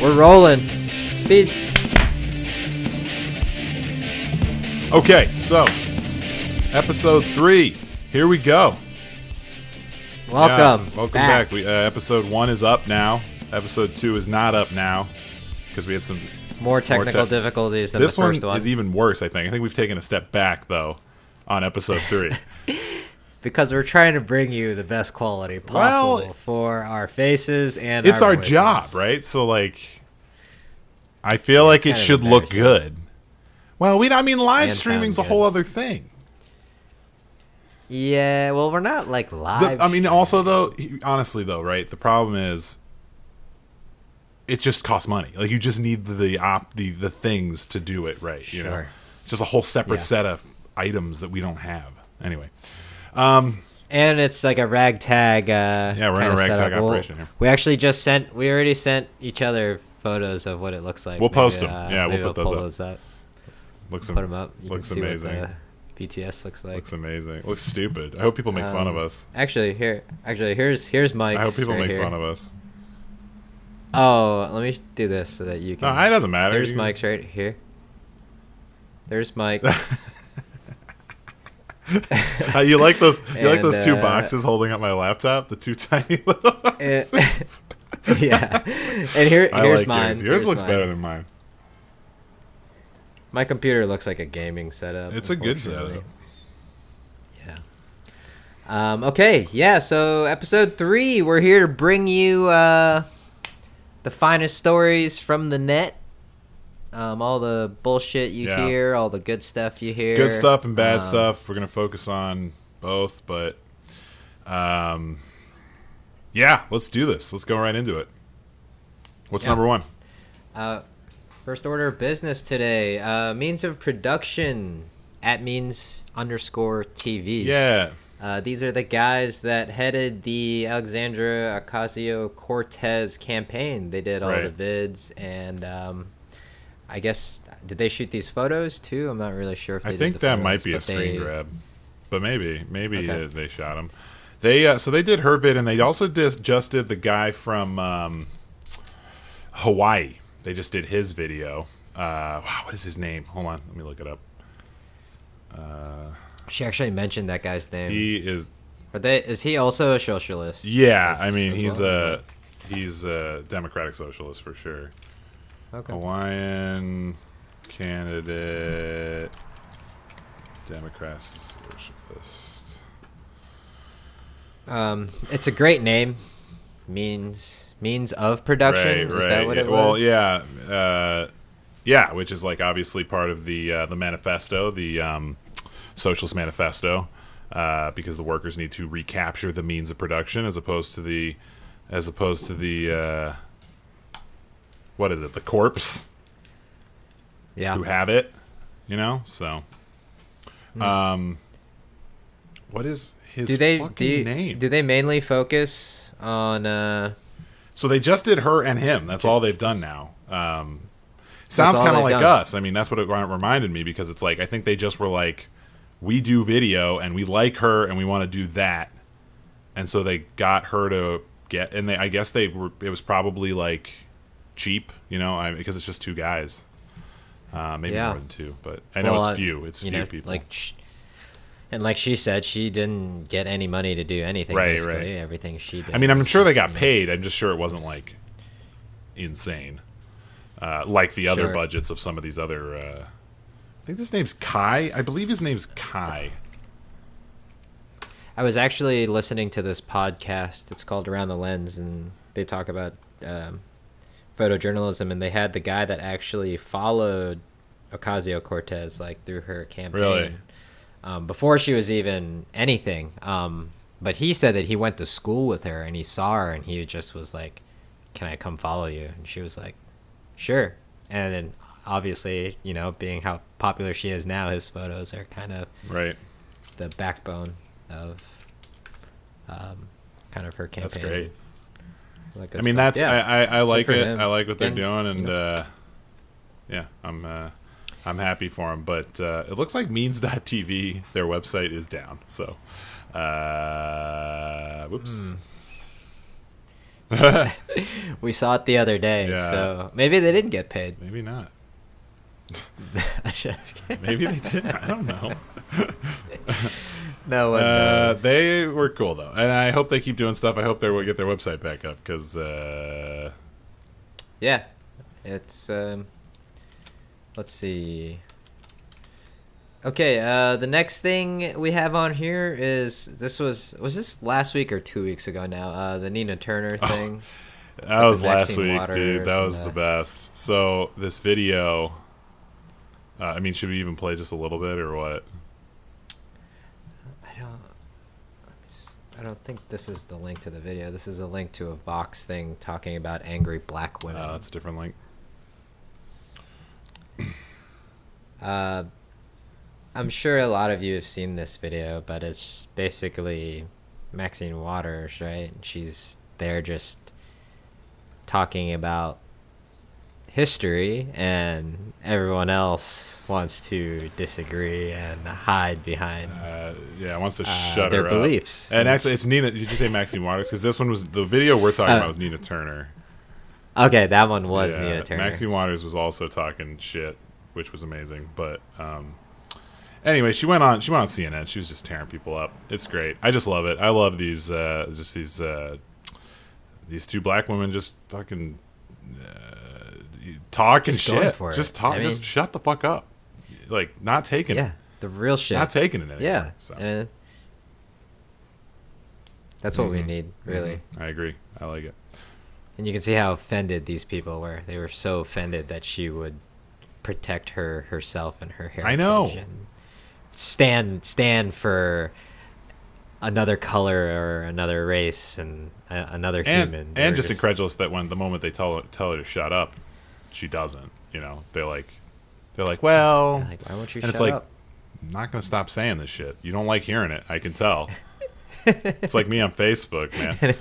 We're rolling. Speed. Okay, so episode 3. Here we go. Welcome. Welcome back. Episode 1 is up now. Episode 2 is not up now because we had some more technical difficulties than the first one. This one is even worse, I think. I think we've taken a step back, though, on episode 3. Because we're trying to bring you the best quality possible for our faces and it's our voices. job, right? So, like, I feel like it should look good. Well, live streaming's a whole other thing. Yeah, well, we're not like live. Also though, honestly though, right? The problem is, it just costs money. Like, you just need the things to do it right. You know, it's just a whole separate set of items that we don't have. Anyway, and it's like a ragtag. Yeah, we're in a ragtag operation here. We already sent each other photos of what it looks like. We'll post them. Yeah, we'll put those up. Put them up. You looks can see amazing. what the BTS looks like. Looks amazing. Looks stupid. I hope people make fun of us. Here's Mike's. I hope people right make here. fun of us. Oh, let me do this so that you can. No, it doesn't matter. There's Mike's right here. There's Mike's. You like those? You like those two boxes holding up my laptop? The two tiny little boxes. Yeah. And here's mine. Yours looks better than mine. My computer looks like a gaming setup. It's a good setup. Yeah. Okay. Yeah. So episode 3, we're here to bring you the finest stories from the net. All the bullshit you hear, all the good stuff you hear. Good stuff and bad stuff. We're gonna focus on both, but yeah, let's do this. Let's go right into it. What's number 1? First order of business today. Means of production at means_TV. Yeah. These are the guys that headed the Alexandria Ocasio-Cortez campaign. They did all the vids, and I guess, did they shoot these photos too? I'm not really sure if they did. I think the that photos, might be a screen grab, but maybe they shot them. So they did her vid, and they also just did the guy from Hawaii. They just did his video. Wow, what is his name? Hold on, let me look it up. She actually mentioned that guy's name. He is. Is he also a socialist? Yeah, he's a Democratic socialist for sure. Okay. Hawaiian candidate, Democrat socialist. It's a great name. Means of production. Right. Is that what it was? Well, yeah, which is like obviously part of the manifesto, the Socialist Manifesto, because the workers need to recapture the means of production as opposed to the what is it? The corpse. Yeah. Who have it? You know. So, what is his fucking name? Do they mainly focus on? So they just did her and him. That's all they've done now. Sounds kind of like us. That's what it reminded me, because it's like, I think they just were like, we do video and we like her and we want to do that, and so they got her to get. And I guess it was probably like cheap, because it's just 2 guys, maybe more than 2, but I know it's few. It's few people. Like she said, she didn't get any money to do anything. Right. Everything she did. I'm sure they got paid. I'm just sure it wasn't like insane, like the other budgets of some of these other. I think this name's Kai. I believe his name's Kai. I was actually listening to this podcast. It's called Around the Lens, and they talk about photojournalism, and they had the guy that actually followed Ocasio-Cortez through her campaign. Really? Before she was even anything. But he said that he went to school with her and he saw her and he just was like, "Can I come follow you?" And she was like, "Sure." And then obviously, being how popular she is now, his photos are kind of the backbone of kind of her campaign. That's great. Stuff. I like it. Him. I like what they're doing, and I'm happy for them. But it looks like means.tv, their website, is down. So, whoops. We saw it the other day, so maybe they didn't get paid. Maybe not. Just Maybe they did. I don't know. No one knows. They were cool though, and I hope they keep doing stuff. I hope they will get their website back up because yeah, it's let's see. Okay, the next thing we have on here is was this last week or 2 weeks ago now? The Nina Turner thing. That was last week, dude. That was the best. So this video. I mean, should we even play just a little bit or what? I don't think this is the link to the video. This is a link to a Vox thing talking about angry black women. That's a different link. I'm sure a lot of you have seen this video, but it's basically Maxine Waters, right? She's there just talking about history, and everyone else wants to disagree and hide behind wants to shut their her beliefs. Up. And actually, it's Nina. Did you say Maxine Waters? Because this one was the video we're talking about was Nina Turner. Okay, that one was Nina Turner. Maxine Waters was also talking shit, which was amazing. But anyway, she went on CNN. She was just tearing people up. It's great. I just love it. I love these two black women just fucking. Talking shit. Just talk. I mean, just shut the fuck up. Like not taking it. Yeah, the real shit. Not taking it anymore. Yeah, so. That's what we need, really. I agree. I like it. And you can see how offended these people were. They were so offended that she would protect herself and her heritage. I know. And stand for another color or another race and another human. And just incredulous that when the moment they tell her to shut up, she doesn't. You know, they're like, well, like, why won't you and shut it's like, up? I'm not gonna stop saying this shit. You don't like hearing it. I can tell. It's like me on Facebook, man. And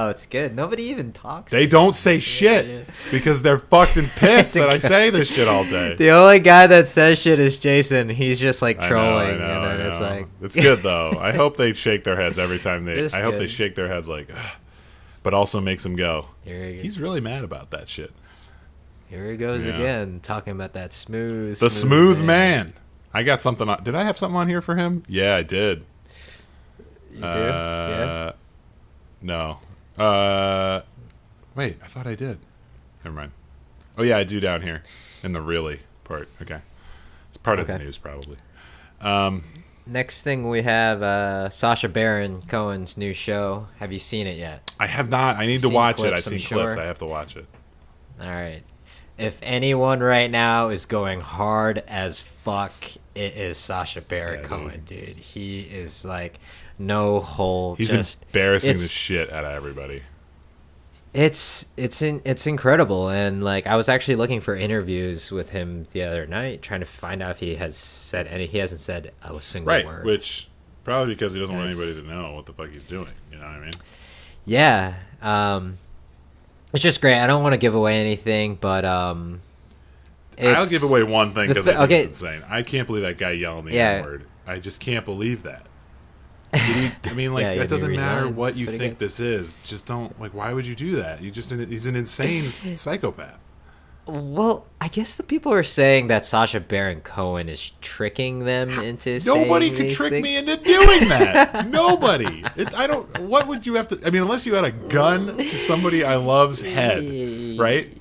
it's good. Nobody even talks. They don't say shit because they're fucking pissed that I say this shit all day. The only guy that says shit is Jason. He's just like trolling, I know, and then I know. it's like it's good though. I hope they shake their heads every time they. It's I hope good. they shake their heads like, ugh, but also makes them go. He's really mad about that shit. Here he goes again, talking about that smooth. The smooth man. I got something on. Did I have something on here for him? Yeah, I did. You do? Yeah. No. Wait, I thought I did. Never mind. Oh yeah, I do down here in the really part. Okay, it's part of the news probably. Next thing we have Sacha Baron Cohen's new show. Have you seen it yet? I have not. I need to watch it. I've seen clips. I have to watch it. All right. If anyone right now is going hard as fuck, it is Sacha Baron Cohen, dude. He is like no hole. He's embarrassing the shit out of everybody. It's incredible, and like I was actually looking for interviews with him the other night, trying to find out if he has said any. He hasn't said a single word. Which probably because he doesn't want anybody to know what the fuck he's doing. You know what I mean? Yeah. It's just great. I don't want to give away anything, but I'll give away one thing because I think it's insane. I can't believe that guy yelling the N-word. I just can't believe that. I mean, like, that doesn't matter what you think this is. Just don't, like, why would you do that? He's an insane psychopath. Well, I guess the people are saying that Sacha Baron Cohen is tricking them into Nobody could trick me into doing that. Nobody. What would you have to... I mean, unless you had a gun to somebody I love's head, right?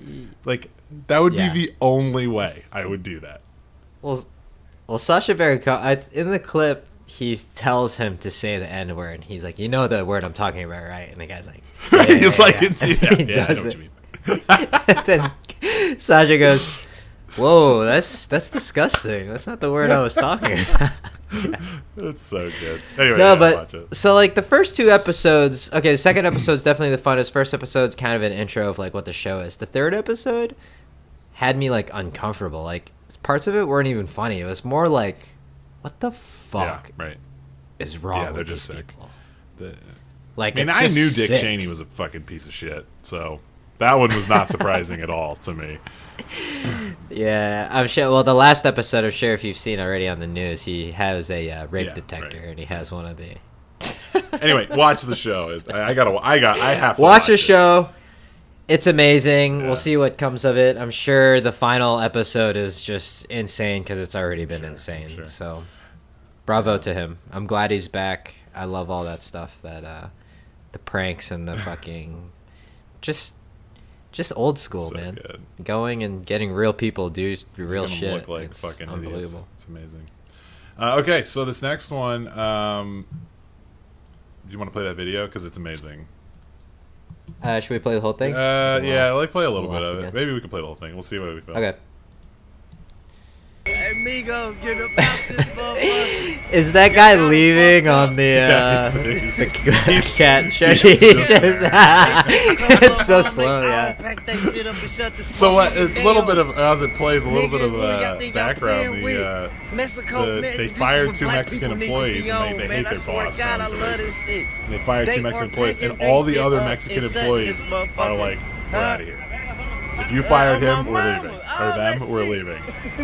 Like, that would be the only way I would do that. Well, Sacha Baron Cohen, in the clip, he tells him to say the N-word, and he's like, you know the word I'm talking about, right? And the guy's like... He's like, I can see that. Yeah, I know what you mean. Then Sacha goes, whoa, that's disgusting. That's not the word I was talking about. That's so good. Anyway, no, but watch it. So like the first two episodes, okay, the second episode's definitely the funnest. First episode's kind of an intro of like what the show is. The third episode had me like uncomfortable. Like parts of it weren't even funny. It was more like, what the fuck is wrong with they're just sick. Like, I mean, I knew Dick Cheney was a fucking piece of shit, so that one was not surprising at all to me. Yeah, I'm sure. Well, the last episode, I'm sure if you've seen already on the news, he has a rape detector, and he has one of the. Anyway, watch the show. I have to watch the show. It's amazing. We'll see what comes of it. I'm sure the final episode is just insane because it's already been insane. Sure. So, bravo to him. I'm glad he's back. I love all that stuff. That the pranks and the fucking just old school, so man. Good. Going and getting real people do real shit. Look like it's fucking unbelievable. Idiots. It's amazing. Okay, so this next one, do you want to play that video? Because it's amazing. Should we play the whole thing? Yeah, play a little bit of it. Maybe we can play the whole thing. We'll see what we feel. Okay. Amigos, get about this motherfucker. Is that guy leaving on the cat show? It's so slow, yeah. So a little bit of, as it plays, a little bit of background. They fired 2 Mexican employees and they hate their boss. They fired 2 Mexican employees and all the other Mexican employees are like, we're out of here. If you fired him, we're leaving. Or them, we're leaving.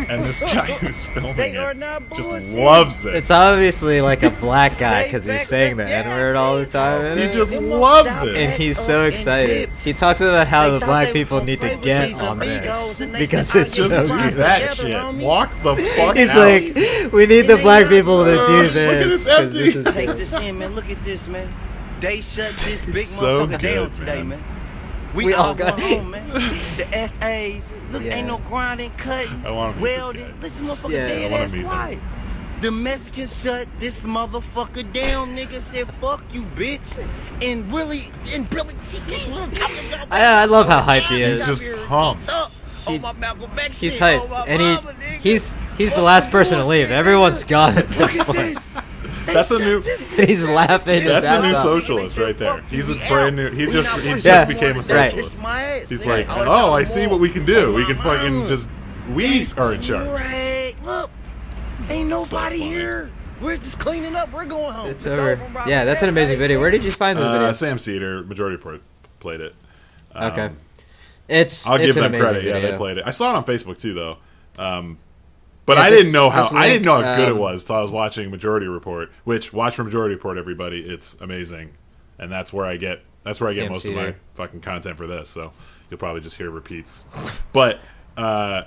And this guy who's filming it just loves it. It's obviously like a black guy because he's saying the N-word all the time. He just loves it. And he's so excited. He talks about how the black people need to get on this because it's just so do good. that shit. Walk the fuck He's out. like, we need the black people to do this. Look at it's empty. Take this in, man. Look at this, man. They shut this big so motherfucker down today, man. We all got home, man. The SAs, look, ain't no grinding, cutting, I want to meet this guy. Listen, motherfucker, dead ass quiet. The Mexicans shut this motherfucker down. Nigga said, "Fuck you, bitch," and Billy, I love how hyped he is. He's just pumped. He's hyped, and he's the last person to leave. Everyone's gone at this point. That's a new. He's laughing. That's a new socialist right there. He's a brand new. He just became a socialist. Right. He's like, oh, I see what we can do. We can fucking just. We are in charge. Look, ain't nobody here. We're just cleaning up. We're going home. It's over. Yeah, that's an amazing video. Where did you find this video? Sam Cedar, Majority Report, played it. Okay. I'll give them credit. Video. Yeah, they played it. I saw it on Facebook too, though. But I didn't know how good it was until I was watching Majority Report. Which watch Majority Report, everybody. It's amazing, and that's where I get most of my fucking content for this. So you'll probably just hear repeats. But I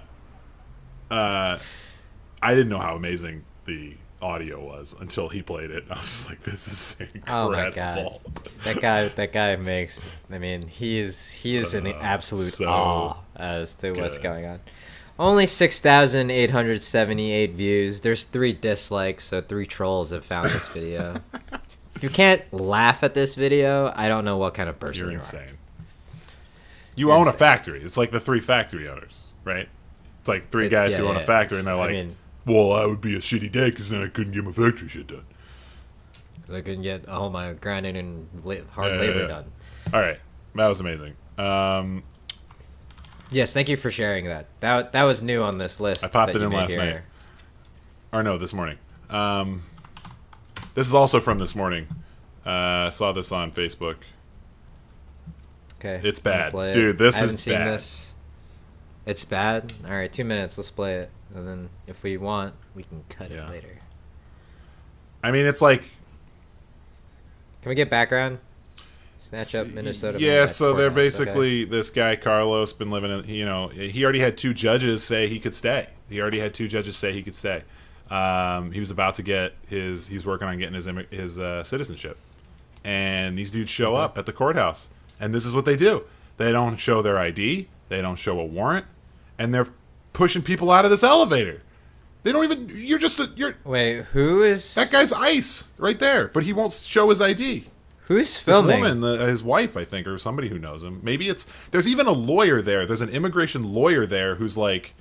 didn't know how amazing the audio was until he played it. I was just like, this is incredible. Oh my god, that guy makes. I mean, he is in absolute awe as to what's going on. Only 6,878 views. There's 3 dislikes, so 3 trolls have found this video. If you can't laugh at this video, I don't know what kind of person you're you insane. are. You own a factory. It's like the 3 factory owners, right? It's like 3 guys who own a factory, and they're like, well, that would be a shitty day because then I couldn't get my factory shit done. I couldn't get all my grinding and hard labor done. All right. That was amazing. Yes, thank you for sharing that. That was new on this list. I popped it in last night. Or no, this morning. This is also from this morning. I saw this on Facebook. Okay. It's bad. Dude, this is bad. I haven't seen this. It's bad? All right, 2 minutes. Let's play it. And then if we want, we can cut it later. I mean, it's like... Can we get background? Snatch up Minnesota. Yeah, so they're basically this guy Carlos been living in. He already had 2 judges say he could stay. He was about to get his. He's working on getting his citizenship, and these dudes show up at the courthouse, and this is what they do. They don't show their ID. They don't show a warrant, and they're pushing people out of this elevator. They don't even. Wait, who is that guy's ICE right there? But he won't show his ID. Who's filming? This woman, his wife, I think, or somebody who knows him. Maybe there's even a lawyer there. There's an immigration lawyer there who's like,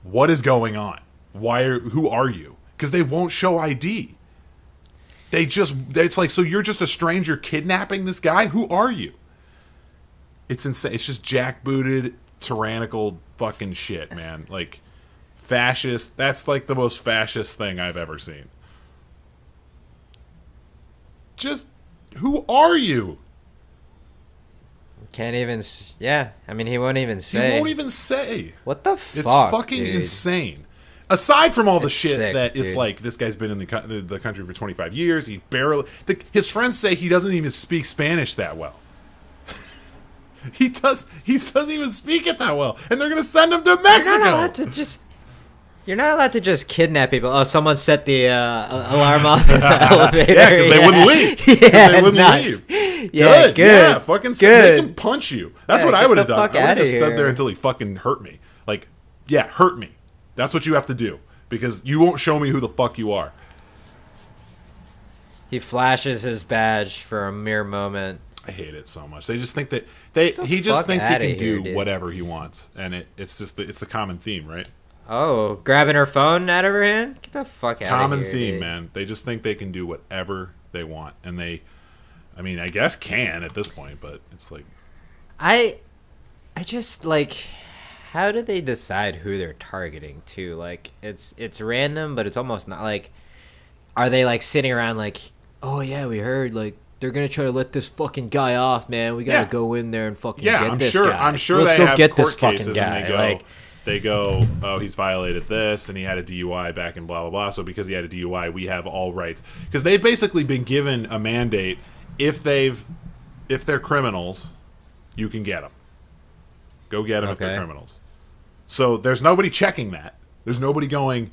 what is going on? Who are you? Because they won't show ID. It's like, so you're just a stranger kidnapping this guy? Who are you? It's insane. It's just jackbooted, tyrannical fucking shit, man. Like, fascist. That's like the most fascist thing I've ever seen. Just, who are you? Can't even. Yeah, I mean, he won't even say. He won't even say. What the fuck? It's fucking dude? insane. Aside from all the It's shit sick, that it's dude. like, this guy's been in the country for 25 years. He barely... his friends say he doesn't even speak Spanish that well. He doesn't even speak it that well. And they're going to send him to Mexico. You're not allowed to just kidnap people. Oh, someone set the alarm off in the elevator. Yeah, because they wouldn't leave. Yeah, They wouldn't nice. leave. Yeah, good. Yeah, fucking good. Make him punch you. That's Yeah, what I get would have the done. fuck I would have outta just stood here. there until he fucking hurt me. Like, yeah, hurt me. That's what you have to do. Because you won't show me who the fuck you are. He flashes his badge for a mere moment. I hate it so much. They just think that he just fuck thinks he outta can here, do dude. whatever he wants, and it's just it's the common theme, right? Oh, grabbing her phone out of her hand? Get the fuck out of here. Common theme, dude. man. They just think they can do whatever they want, and I guess can at this point, but it's like I just like, how do they decide who they're targeting to? Like, it's random, but it's almost not like, are they like sitting around like, oh yeah, we heard like they're gonna try to let this fucking guy off, man. We gotta go in there and fucking get this guy. I'm sure Let's they go have get court this fucking cases, guy. and they go, oh, he's violated this, and he had a DUI back in blah blah blah. So because he had a DUI, we have all rights, because they've basically been given a mandate. If they're criminals, you can get them. Go get them if they're criminals. So there's nobody checking that. There's nobody going,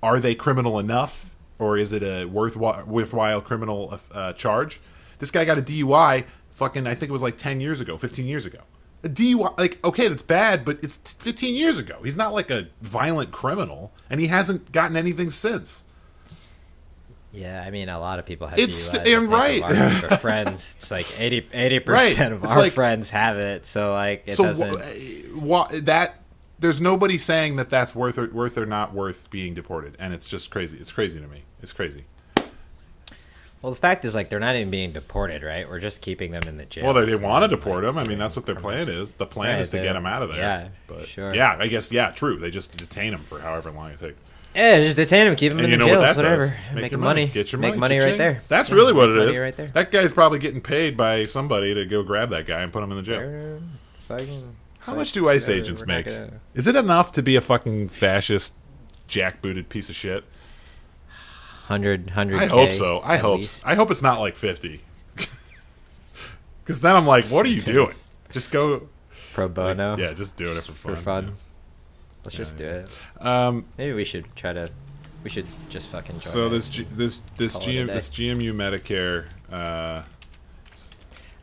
are they criminal enough, or is it a worthwhile criminal charge? This guy got a DUI fucking, I think it was like 10 years ago, 15 years ago. A DUI, like, okay, that's bad, but it's 15 years ago. He's not like a violent criminal, and he hasn't gotten anything since. Yeah, I mean, a lot of people have It's DUIs. right. Our friends, it's like 80% Right. of It's our like, friends have it. So like, it doesn't. There's nobody saying that that's worth or not worth being deported, and it's just crazy. It's crazy to me. It's crazy. Well, the fact is, like, they're not even being deported, right? We're just keeping them in the jail. Well, they want to deport them. I mean, that's what their plan is. The plan is to get them out of there. Yeah, but sure. Yeah, I guess, yeah, true. They just detain them for however long it takes. Yeah, just detain them, keep them And in you the know jail, what that whatever. does? Make your money. Get your Make money. money right there. That's Yeah, really what it make is. money right there. That guy's probably getting paid by somebody to go grab that guy and put him in the jail. How much do ICE agents make? Is it enough to be a fucking fascist, jackbooted piece of shit? 100. I hope so. I hope it's not like 50. Because then I'm like, what are you doing? Just go pro bono. Like, yeah, just doing it for fun. Yeah. Let's just do it. Maybe we should just fucking join. So it. this GMU Medicare.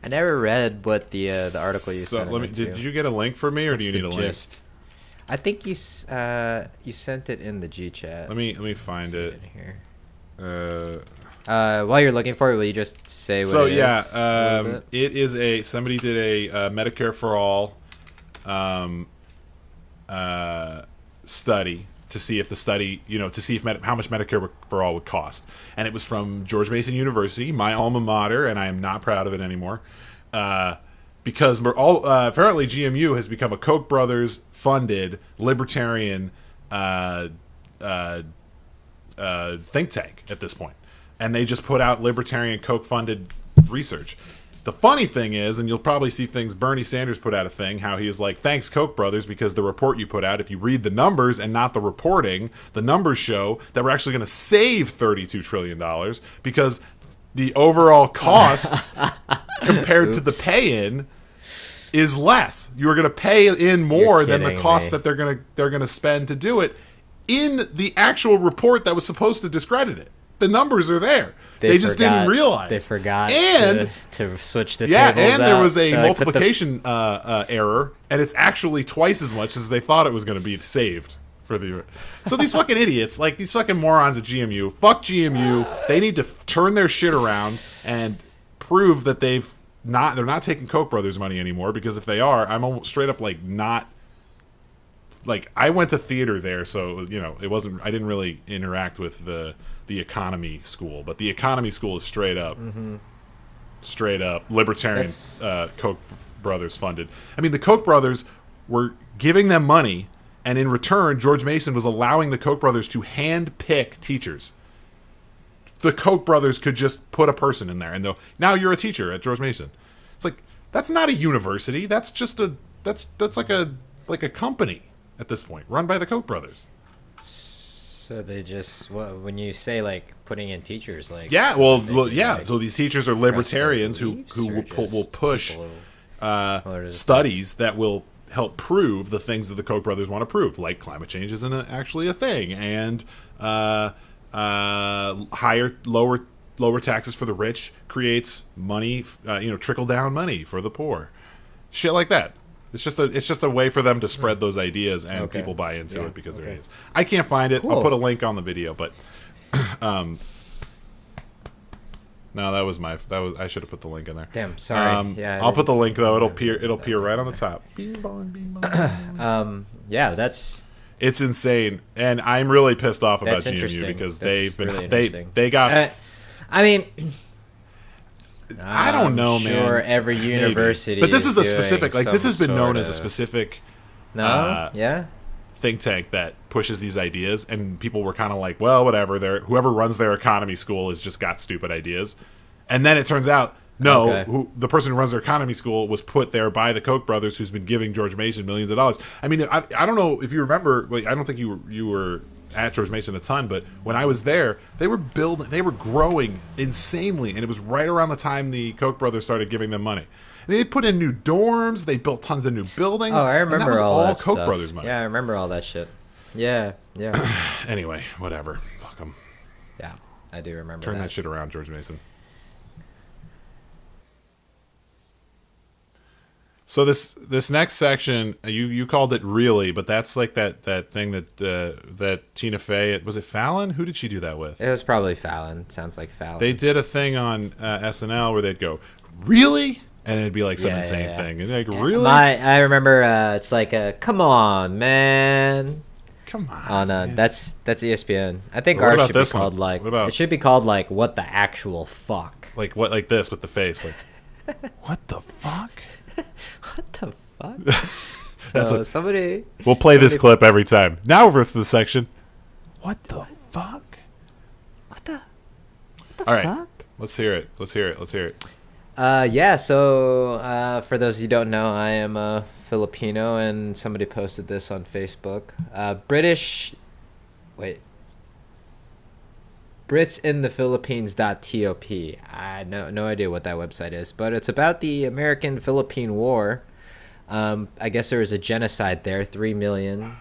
I never read what the article you sent. Did you get a link for me, or do you need a link? I think you sent it in the G chat. Let me find it here. While you're looking for it, will you just say what it is? It is somebody did a Medicare for All study to see if how much Medicare for All would cost, and it was from George Mason University, my alma mater, and I am not proud of it anymore, because apparently GMU has become a Koch brothers funded libertarian think tank at this point. And they just put out libertarian Koch-funded research. The funny thing is, and you'll probably see things, Bernie Sanders put out a thing, how he is like, thanks, Koch brothers, because the report you put out, if you read the numbers and not the reporting, the numbers show that we're actually going to save $32 trillion because the overall costs compared to the pay-in is less. You're going to pay in more than the cost that they're going to spend to do it in the actual report that was supposed to discredit it. The numbers are there. They just didn't realize. They forgot to switch the tables out. There was a multiplication error, and it's actually twice as much as they thought it was going to be saved for the. So these fucking idiots, like these fucking morons at GMU, fuck GMU. They need to turn their shit around and prove that they're not taking Koch brothers money anymore. Because if they are, I'm almost straight up like not. Like, I went to theater there, so it wasn't. I didn't really interact with the economy school, but the economy school is straight up libertarian Koch brothers funded. I mean, the Koch brothers were giving them money, and in return, George Mason was allowing the Koch brothers to hand pick teachers. The Koch brothers could just put a person in there, and now you're a teacher at George Mason. It's like, that's not a university. That's just that's like a company at this point, run by the Koch brothers. So they just when you say like putting in teachers, like yeah, well, yeah. like, so these teachers are libertarians who will push studies that will help prove the things that the Koch brothers want to prove, like climate change isn't actually a thing, and lower taxes for the rich creates money, trickle down money for the poor, shit like that. It's just a way for them to spread those ideas, and people buy into it because they're idiots. I can't find it. Cool. I'll put a link on the video, but no, I should have put the link in there. Damn, sorry. I'll put the link though. It'll appear right on the top. Bing bong, bing bong. Yeah, it's insane, and I'm really pissed off about GMU because they got. I mean. I don't know, man. Sure, every university. But this is a specific, like, this has been known as a specific think tank that pushes these ideas, and people were kind of like, well, whatever. Whoever runs their economy school has just got stupid ideas, and then it turns out the person who runs their economy school was put there by the Koch brothers, who's been giving George Mason millions of dollars. I mean, I don't know if you remember. Like, I don't think you were at George Mason a ton, but when I was there, they were growing insanely, and it was right around the time the Koch brothers started giving them money. And they put in new dorms, they built tons of new buildings. Oh, I remember, and that was all that Koch stuff. Brothers money. Yeah, I remember all that shit. Yeah. Anyway, whatever. Fuck them. Yeah, I do remember. Turn that shit around, George Mason. So this next section, you called it really, but that's like that thing that Tina Fey, was it Fallon? Who did she do that with? It was probably Fallon. Sounds like Fallon. They did a thing on SNL where they'd go, really? And it'd be like some insane thing. And like, really? I remember it's like, come on, man. Come on. Man. That's ESPN. I think ours should be called it should be called like what the actual fuck. Like what, like this with the face, like what the fuck? What the fuck? So somebody. We'll play this clip every time. Now over to the section. What the fuck? What the All right. fuck? Let's hear it. So for those of you who don't know, I am a Filipino, and somebody posted this on Facebook. BritsinThePhilippines.top. I no idea what that website is, but it's about the American-Philippine War. I guess there was a genocide there, 3 million.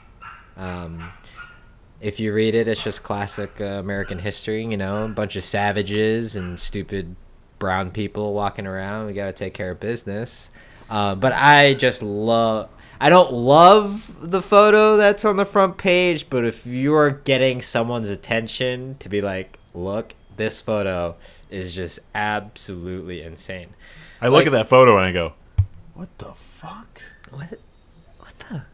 If you read it, it's just classic American history, a bunch of savages and stupid brown people walking around. We got to take care of business. But I don't love the photo that's on the front page, but if you're getting someone's attention to be like, look, this photo is just absolutely insane. I look at that photo and I go, what the fuck? What the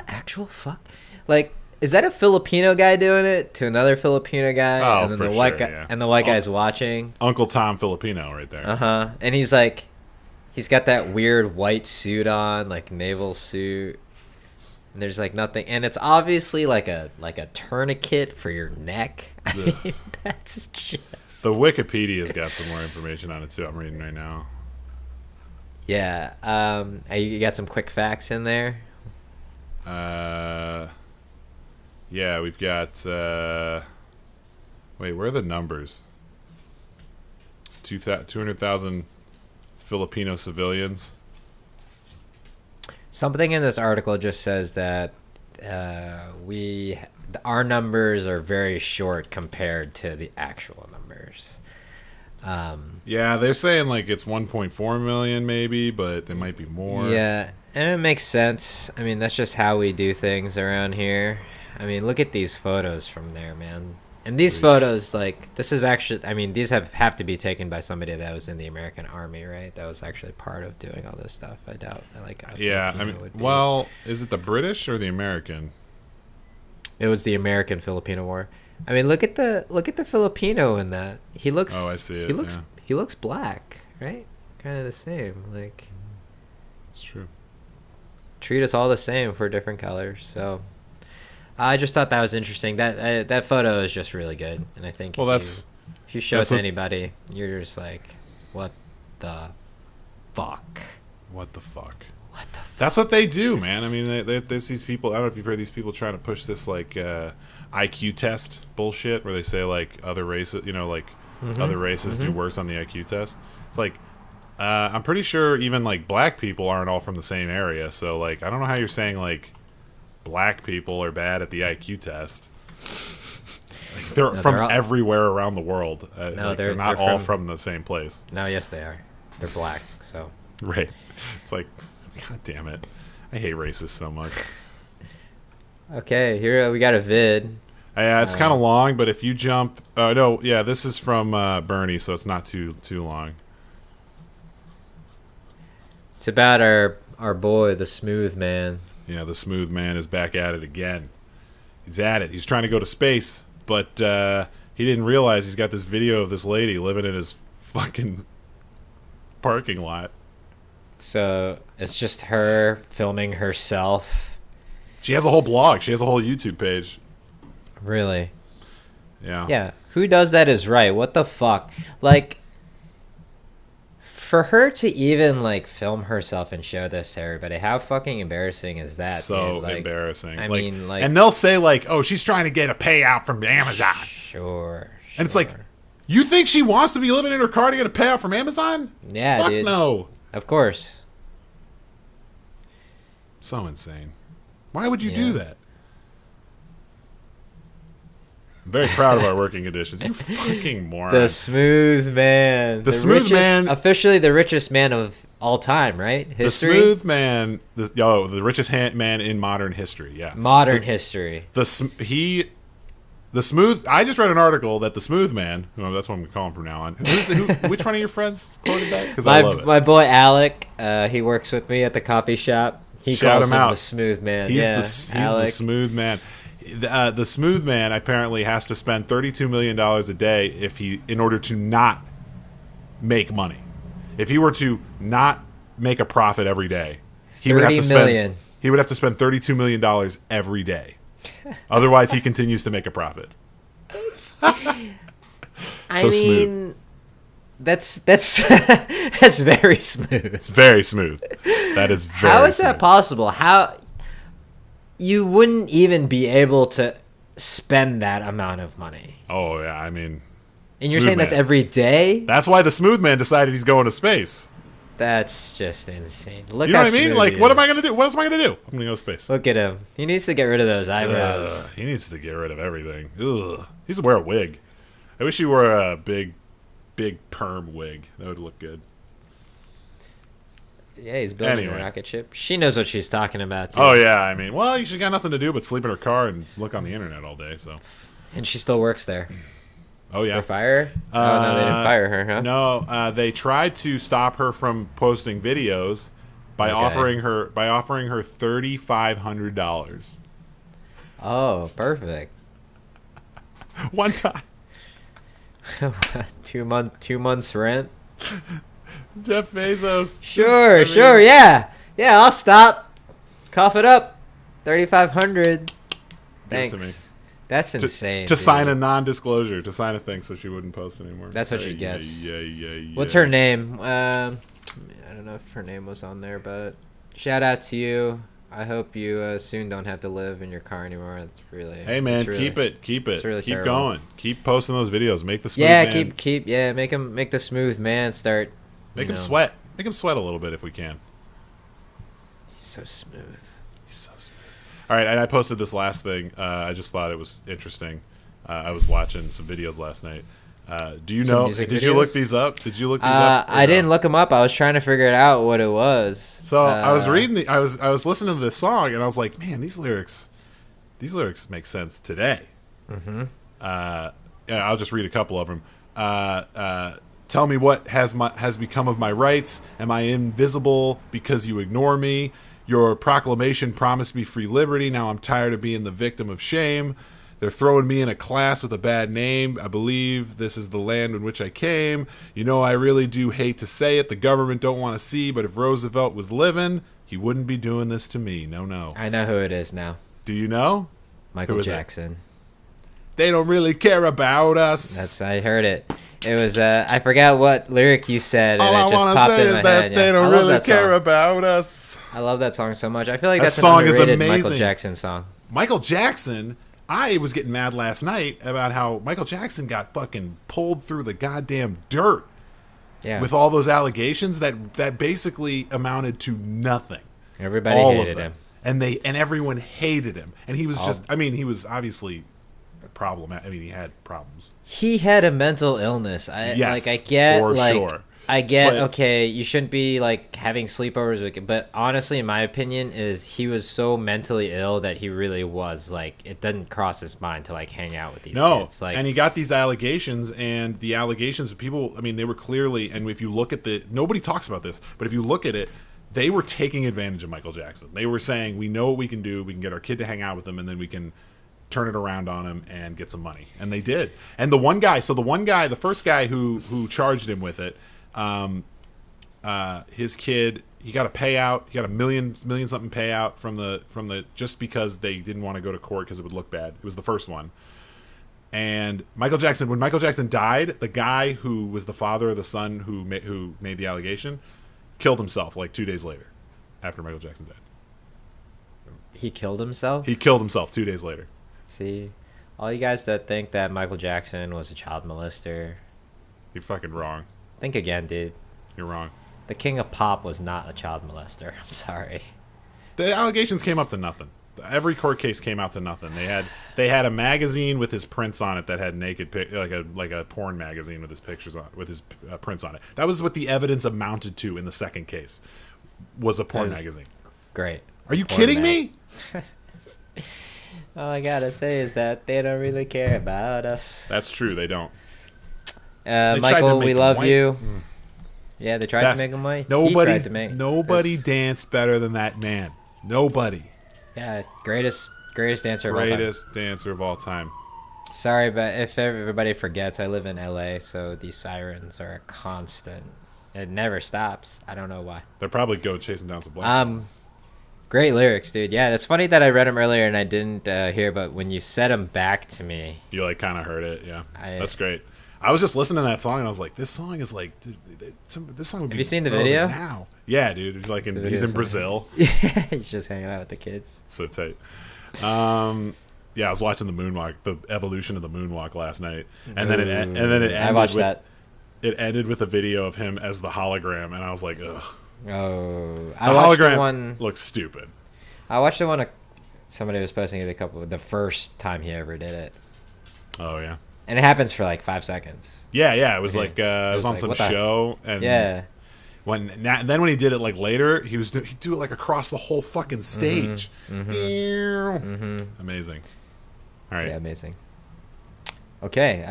actual fuck? Like, is that a Filipino guy doing it to another Filipino guy? Oh, and then for the white sure, guy, yeah. and the white guy's watching. Uncle Tom Filipino right there. And he's like, he's got that weird white suit on, like naval suit. And there's like nothing, and it's obviously like a tourniquet for your neck. I mean, that's just. The Wikipedia's got some more information on it too. I'm reading right now. Yeah. You got some quick facts in there. Yeah, we've got. Wait, where are the numbers? 200,000 Filipino civilians. Something in this article just says that our numbers are very short compared to the actual numbers. Yeah, they're saying like it's 1.4 million maybe, but it might be more. Yeah, and it makes sense. I mean, that's just how we do things around here. I mean, look at these photos from there, man. And these photos, like, this is actually, I mean, these have to be taken by somebody that was in the American Army, right? That was actually part of doing all this stuff. I doubt. Yeah, I mean, well, is it the British or the American? It was the American-Filipino War. I mean, look at the Filipino in that. He looks. Oh, I see it. He looks black, right? Kind of the same. Like, it's true. Treat us all the same if we're different colors. So, I just thought that was interesting. That photo is just really good, and I think if you show it to anybody, you're just like, what the fuck? What the fuck? What the fuck? That's what they do, man. I mean, there's these people. I don't know if you've heard these people trying to push this like IQ test bullshit, where they say like other races, like other races do worse on the IQ test. It's like I'm pretty sure even like black people aren't all from the same area. So like I don't know how you're saying like black people are bad at the IQ test. Like, they're from everywhere around the world. They're not all from the same place. No, yes they are. They're black. So right. It's like, God damn it. I hate racists so much. Okay, here we got a vid. Yeah, it's kind of long, but if you jump... no, yeah, this is from Bernie, so it's not too long. It's about our boy, the Smooth Man. Yeah, the Smooth Man is back at it again. He's at it. He's trying to go to space, but he didn't realize he's got this video of this lady living in his fucking parking lot. So it's just her filming herself. She has a whole blog. She has a whole YouTube page. Really? Yeah. Yeah. Who does that is right. What the fuck? Like, for her to even like film herself and show this to everybody, how fucking embarrassing is that? So dude? Like, embarrassing. I mean, like, and they'll say like, "Oh, she's trying to get a payout from Amazon." Sure. And it's like, you think she wants to be living in her car to get a payout from Amazon? Yeah, fuck dude. No. Of course. So insane. Why would you do that? I'm very proud of our working conditions. You fucking moron. The Smooth Man. The Smooth Man. Officially the richest man of all time, right? History? The Smooth Man. The richest man in modern history. Yeah. Modern history. The Smooth. I just read an article that the Smooth Man. That's what I'm calling him from now on. Which one of your friends quoted that? Because I love it. My boy Alec. He works with me at the coffee shop. He calls him the Smooth Man. He's the Smooth Man. The Smooth Man apparently has to spend $32 million a day in order to not make money. If he were to not make a profit every day, he would have to spend $32 million every day. Otherwise, he continues to make a profit. Smooth. That's that's very smooth. It's very smooth. That is very. How is that possible? How you wouldn't even be able to spend that amount of money? Oh yeah, I mean. And you're saying that's every day? That's why the Smooth Man decided he's going to space. That's just insane. Look, you know what I mean? Like, what am I going to do? What else am I going to do? I'm going to go to space. Look at him. He needs to get rid of those eyebrows. He needs to get rid of everything. Ugh. He needs to wear a wig. I wish he wore a big perm wig. That would look good. Yeah, he's building a rocket ship. She knows what she's talking about, too. Oh, yeah. I mean, well, she's got nothing to do but sleep in her car and look on the internet all day, so. And she still works there. Oh, yeah. They fire her? Oh, no, they didn't fire her, huh? No, they tried to stop her from posting videos by offering her $3,500. Oh, perfect. One time. 2 months rent. Jeff Bezos. Sure, yeah, I'll stop. Cough it up. 3,500. Thanks. Give it to me. That's insane. To sign a non-disclosure, to sign a thing so she wouldn't post anymore. That's what she gets. Yeah. What's her name? I don't know if her name was on there, but shout out to you. I hope you soon don't have to live in your car anymore. It's really. Hey man, keep it. It's really keep terrible. Going. Keep posting those videos. Make the Smooth Man. Make the Smooth Man start. Make him sweat. Make him sweat a little bit if we can. He's so smooth. All right, and I posted this last thing. I just thought it was interesting. I was watching some videos last night. Do you know? Did you look these up? I didn't look them up. I was trying to figure it out what it was. So I was reading I was listening to this song and I was like, man, these lyrics make sense today. Mm-hmm. Yeah, I'll just read a couple of them. Tell me what has become of my rights. Am I invisible because you ignore me? Your proclamation promised me free liberty. Now I'm tired of being the victim of shame. They're throwing me in a class with a bad name. I believe this is the land in which I came. You know, I really do hate to say it. The government don't want to see, but if Roosevelt was living, he wouldn't be doing this to me. No. I know who it is now. Do you know? Michael Jackson. They don't really care about us. I heard it. It was I forgot what lyric you said. All I want to say is that they don't really care about us. I love that song so much. I feel like that that's song an underrated is amazing. Michael Jackson song. Michael Jackson, I was getting mad last night about how Michael Jackson got fucking pulled through the goddamn dirt with all those allegations that basically amounted to nothing. Everybody hated him. And everyone hated him. And he was he was obviously problematic. I mean, he had problems. He had a mental illness. I get okay, you shouldn't be like having sleepovers with, but honestly, in my opinion, is he was so mentally ill that he really was like, it didn't cross his mind to like hang out with these kids. Like, and he got these allegations, and the allegations of people, I mean, they were clearly, and if you look at nobody talks about this, but if you look at it, they were taking advantage of Michael Jackson. They were saying, we know what we can do, we can get our kid to hang out with him, and then we can turn it around on him and get some money. And they did. And the first guy who charged him with it, his kid, he got a payout. He got a million something payout from the just because they didn't want to go to court because it would look bad. It was the first one. And when Michael Jackson died, the guy who was the father of the son who made the allegation killed himself like 2 days later after Michael Jackson died. He killed himself? He killed himself 2 days later. See, all you guys that think that Michael Jackson was a child molester, you're fucking wrong. Think again, dude. You're wrong. The king of pop was not a child molester. I'm sorry. The allegations came up to nothing. Every court case came out to nothing. They had a magazine with his prints on it that had naked like a porn magazine with his pictures on with his prints on it. That was what the evidence amounted to in the second case. Was a porn magazine. Great. Are you kidding me? All I gotta say is that they don't really care about us. That's true. They don't. Michael, we love you. Yeah, they tried to make him white. Nobody danced better than that man. Nobody. Yeah, greatest dancer of all time. Greatest dancer of all time. Sorry, but if everybody forgets, I live in LA, so these sirens are a constant. It never stops. I don't know why. They're probably chasing down some black. Great lyrics, dude. Yeah, it's funny that I read them earlier and I didn't hear, but when you said them back to me, you like kind of heard it. Yeah, that's great. I was just listening to that song and I was like, this song is like, this song would be. Have you seen the video? Now, yeah, dude. He's like he's in Brazil. Yeah, he's just hanging out with the kids. So tight. Yeah, I was watching the evolution of the moonwalk last night, and then it ended. I watched that. It ended with a video of him as the hologram, and I was like, ugh. Oh, the hologram looks stupid. I watched the one somebody was posting it the first time he ever did it. Oh yeah, and it happens for like 5 seconds. Yeah. It was like it was on some show, and then when he did it like later, he'd do it like across the whole fucking stage. Amazing. All right, yeah, amazing. Okay,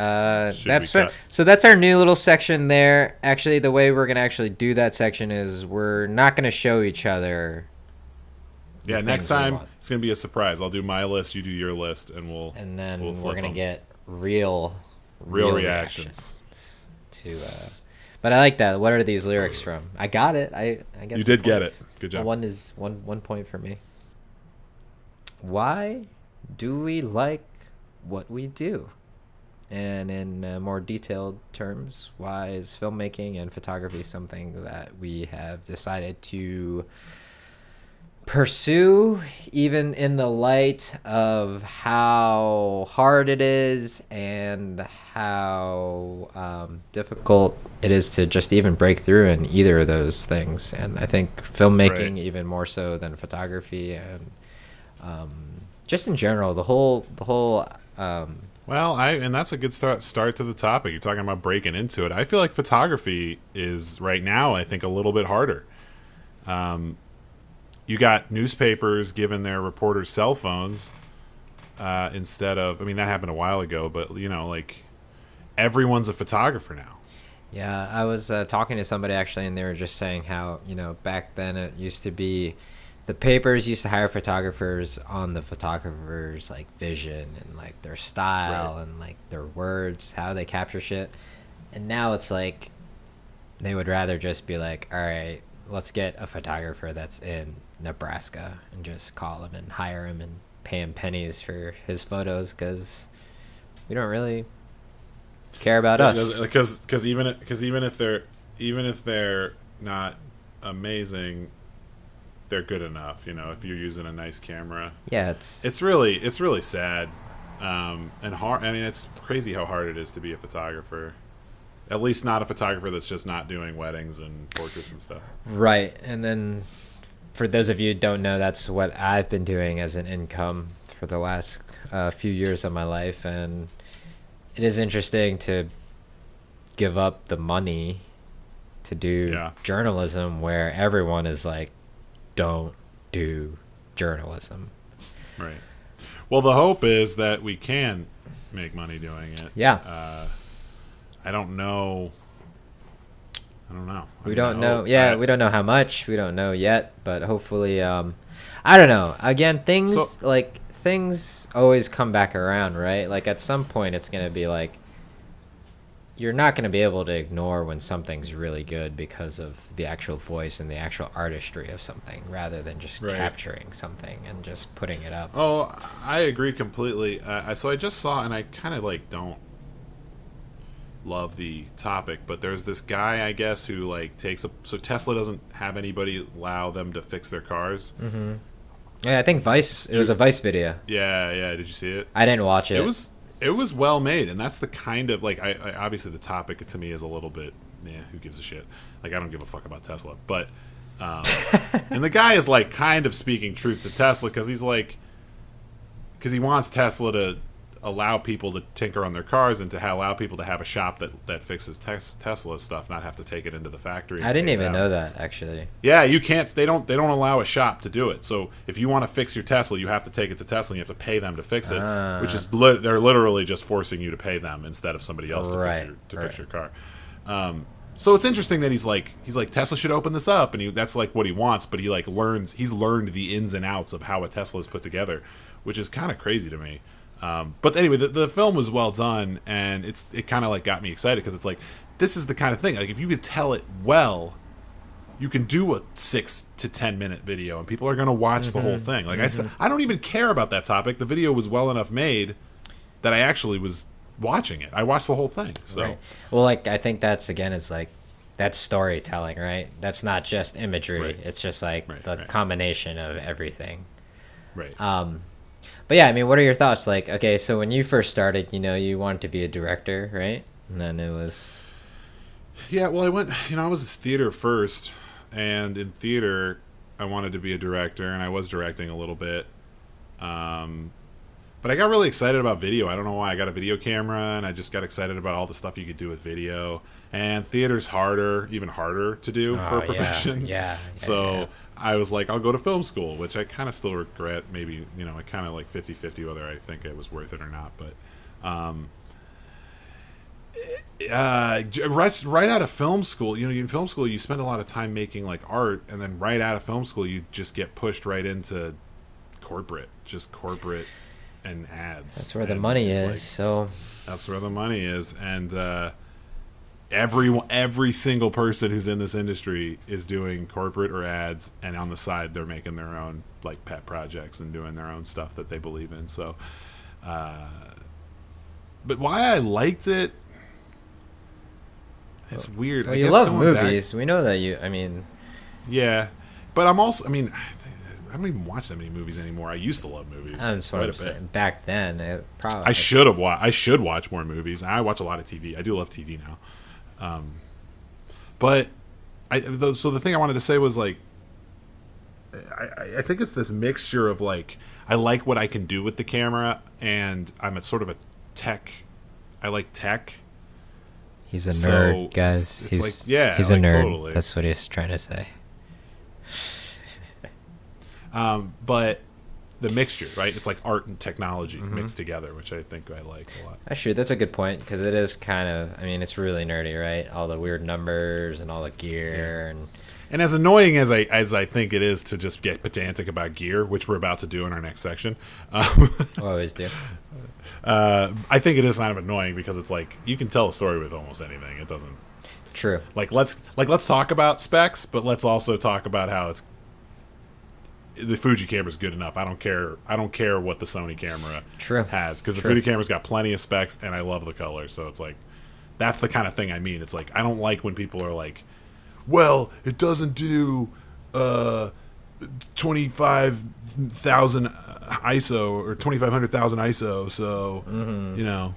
that's our new little section there. Actually, the way we're gonna actually do that section is we're not gonna show each other. Yeah, next time it's gonna be a surprise. I'll do my list, you do your list, and we're gonna get real reactions to. But I like that. What are these lyrics from? I got it. I guess you did get it. Good job. One is one point for me. Why do we like what we do? And in more detailed terms, why is filmmaking and photography something that we have decided to pursue, even in the light of how hard it is and how difficult it is to just even break through in either of those things? And I think filmmaking even more so than photography, and just in general, the whole well, and that's a good start to the topic. You're talking about breaking into it. I feel like photography is right now, I think, a little bit harder. You got newspapers giving their reporters cell phones instead of, I mean, that happened a while ago, but like everyone's a photographer now. Yeah, I was talking to somebody actually, and they were just saying how, back then it used to be the papers used to hire photographers on the photographer's like vision and like their style and like their words, how they capture shit. And now it's like they would rather just be like, all right, let's get a photographer that's in Nebraska and just call him and hire him and pay him pennies for his photos, because We don't really care about us. Because even if they're not amazing, they're good enough. You know, if you're using a nice camera. Yeah, it's really sad, and hard. I mean, it's crazy how hard it is to be a photographer. At least not a photographer that's just not doing weddings and portraits and stuff. Right, and then for those of you who don't know, that's what I've been doing as an income for the last few years of my life, and it is interesting to give up the money to do journalism where everyone is like, don't do journalism. Right. Well, the hope is that we can make money doing it. Yeah. I don't know. We don't know. Yeah, we don't know how much. We don't know yet, but hopefully, I don't know. Again, things always come back around, right? Like at some point, it's gonna be like you're not gonna be able to ignore when something's really good because of the actual voice and the actual artistry of something, rather than just capturing something and just putting it up. Oh, I agree completely. So I just saw, and I kind of like don't love the topic, but there's this guy, I guess, who like so Tesla doesn't have anybody allow them to fix their cars. Mm-hmm. Yeah, I think Vice. It was a Vice video. Yeah. Did you see it? I didn't watch it. It was well made, and that's the kind of like I obviously the topic to me is a little bit who gives a shit. Like I don't give a fuck about Tesla, but and the guy is like kind of speaking truth to Tesla because he wants Tesla to allow people to tinker on their cars and to allow people to have a shop that fixes Tesla stuff, not have to take it into the factory. I didn't even know that, actually. Yeah, you can't. They don't allow a shop to do it. So if you want to fix your Tesla, you have to take it to Tesla and you have to pay them to fix it, which is they're literally just forcing you to pay them instead of somebody else to fix your car. So it's interesting that he's like Tesla should open this up, and that's like what he wants, but he's learned the ins and outs of how a Tesla is put together, which is kind of crazy to me. But anyway, the film was well done, and it kind of like got me excited because it's like this is the kind of thing, like if you could tell it well, you can do a 6 to 10 minute video and people are going to watch the whole thing. Like I said, I don't even care about that topic. The video was well enough made that I actually was watching it. I watched the whole thing. So well, like I think that's that's storytelling, right? That's not just imagery. It's just like the combination of everything. Right. But yeah, I mean, what are your thoughts? Like, okay, so when you first started, you wanted to be a director, right? And then it was... Yeah, well, I was theater first, and in theater, I wanted to be a director, and I was directing a little bit. But I got really excited about video. I don't know why. I got a video camera, and I just got excited about all the stuff you could do with video. And theater's even harder to do for a profession. Yeah. So... I was like, I'll go to film school, which I kind of still regret. Maybe, I kind of like 50-50 whether I think it was worth it or not. But right out of film school, in film school, you spend a lot of time making like art. And then right out of film school, you just get pushed right into corporate and ads. That's where the money is. That's where the money is. And every single person who's in this industry is doing corporate or ads, and on the side they're making their own like pet projects and doing their own stuff that they believe in. So but why I liked it, it's weird. Well, you love movies. We know that yeah, but I'm also I don't even watch that many movies anymore. I used to love movies. I'm sort of saying back then I should watch more movies. I watch a lot of TV. I do love TV now. But so the thing I wanted to say was like, I think it's this mixture of like, I like what I can do with the camera, and I'm sort of a tech. I like tech. He's a nerd, guys. He's a nerd. Totally. That's what he's trying to say. But the mixture, right? It's like art and technology mixed together, which I think I like a lot. Actually, that's a good point, because it is kind of, it's really nerdy, right? All the weird numbers and all the gear. And as annoying as I think it is to just get pedantic about gear, which we're about to do in our next section. We always do. I think it is kind of annoying because it's like, you can tell a story with almost anything. It doesn't. True. Let's talk about specs, but let's also talk about how the Fuji camera's good enough. I don't care what the Sony camera has, because the Fuji camera's got plenty of specs, and I love the color. So it's like, that's the kind of thing I mean. It's like, I don't like when people are like, well, it doesn't do 25,000 ISO or 2,500,000 ISO, so you know,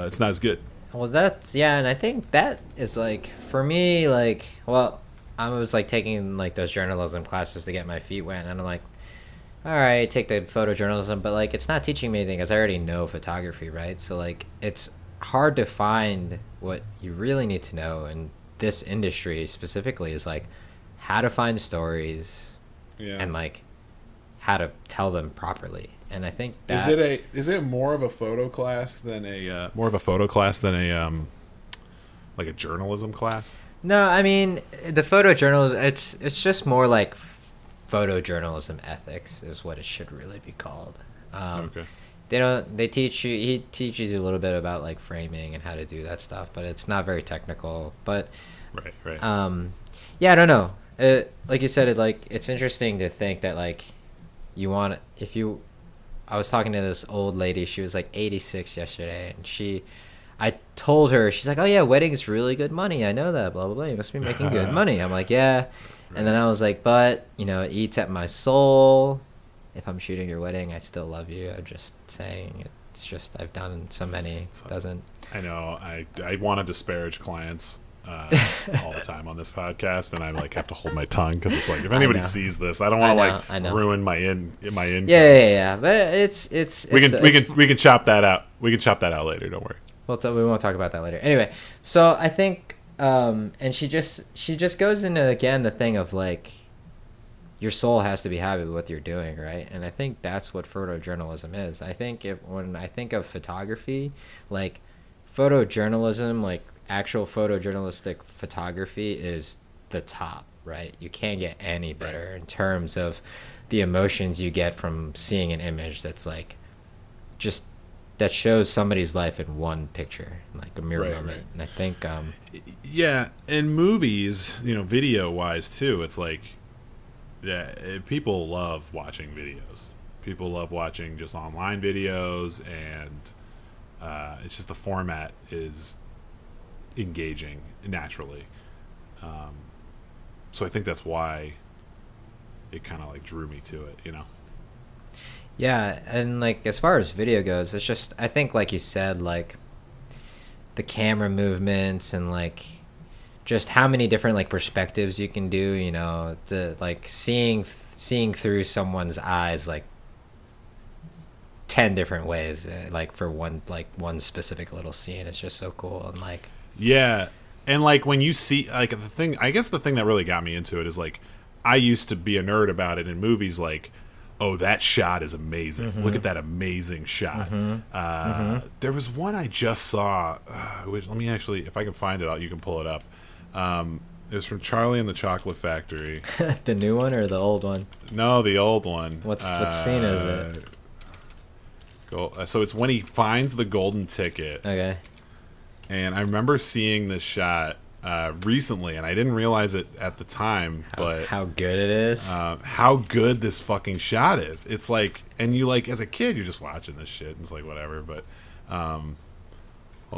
it's not as good. Well, that's and I think that is like, for me, like, well, I was like taking like those journalism classes to get my feet wet, and I'm like, all right, take the photojournalism, but like, it's not teaching me anything, because I already know photography, right? So like, it's hard to find what you really need to know in this industry specifically, is like how to find stories and like how to tell them properly. And I think that is it more of a photo class than a like a journalism class? No, I mean, the photojournalism, it's just more like photojournalism ethics is what it should really be called. Okay. He teaches you a little bit about like framing and how to do that stuff, but it's not very technical. But right. I don't know. Like you said, it's interesting to think that like I was talking to this old lady. She was like 86 yesterday, and I told her, she's like, oh yeah, wedding's really good money. I know that, blah, blah, blah. You must be making good money. I'm like, yeah. Right. And then I was like, but, it eats at my soul. If I'm shooting your wedding, I still love you. I'm just saying, it's just, I've done so many, it doesn't. I know. I want to disparage clients all the time on this podcast, and I like have to hold my tongue, because it's like, if anybody sees this, I don't want to ruin my income. Yeah. But we can chop that out. We can chop that out later. Don't worry. We won't talk about that later. Anyway, so I think, and she just goes into, again, the thing of like, your soul has to be happy with what you're doing, right? And I think that's what photojournalism is. I think when I think of photography, like photojournalism, like actual photojournalistic photography is the top, right? You can't get any better in terms of the emotions you get from seeing an image that's like, just that shows somebody's life in one picture, like a mirror moment. Right. And I think in movies, video wise too, it's like, people love watching videos. People love watching just online videos, and it's just the format is engaging naturally. So I think that's why it kind of like drew me to it, Yeah, and like as far as video goes, it's just, I think like you said, like the camera movements and like just how many different like perspectives you can do, the like seeing through someone's eyes like 10 different ways, like for one specific little scene. It's just so cool. And like, yeah, and like when you see like the thing that really got me into it is like, I used to be a nerd about it in movies, like, oh, that shot is amazing. Look at that amazing shot. There was one I just saw, which, let me actually, if I can find it, you can pull it up. It was from Charlie and the Chocolate Factory. The new one or the old one? No, the old one. What scene is it? So it's when he finds the golden ticket. Okay. And I remember seeing this shot recently, and I didn't realize it at the time, but how good it is. How good this fucking shot is. It's like, and you like, as a kid, you're just watching this shit, and it's like whatever. But hold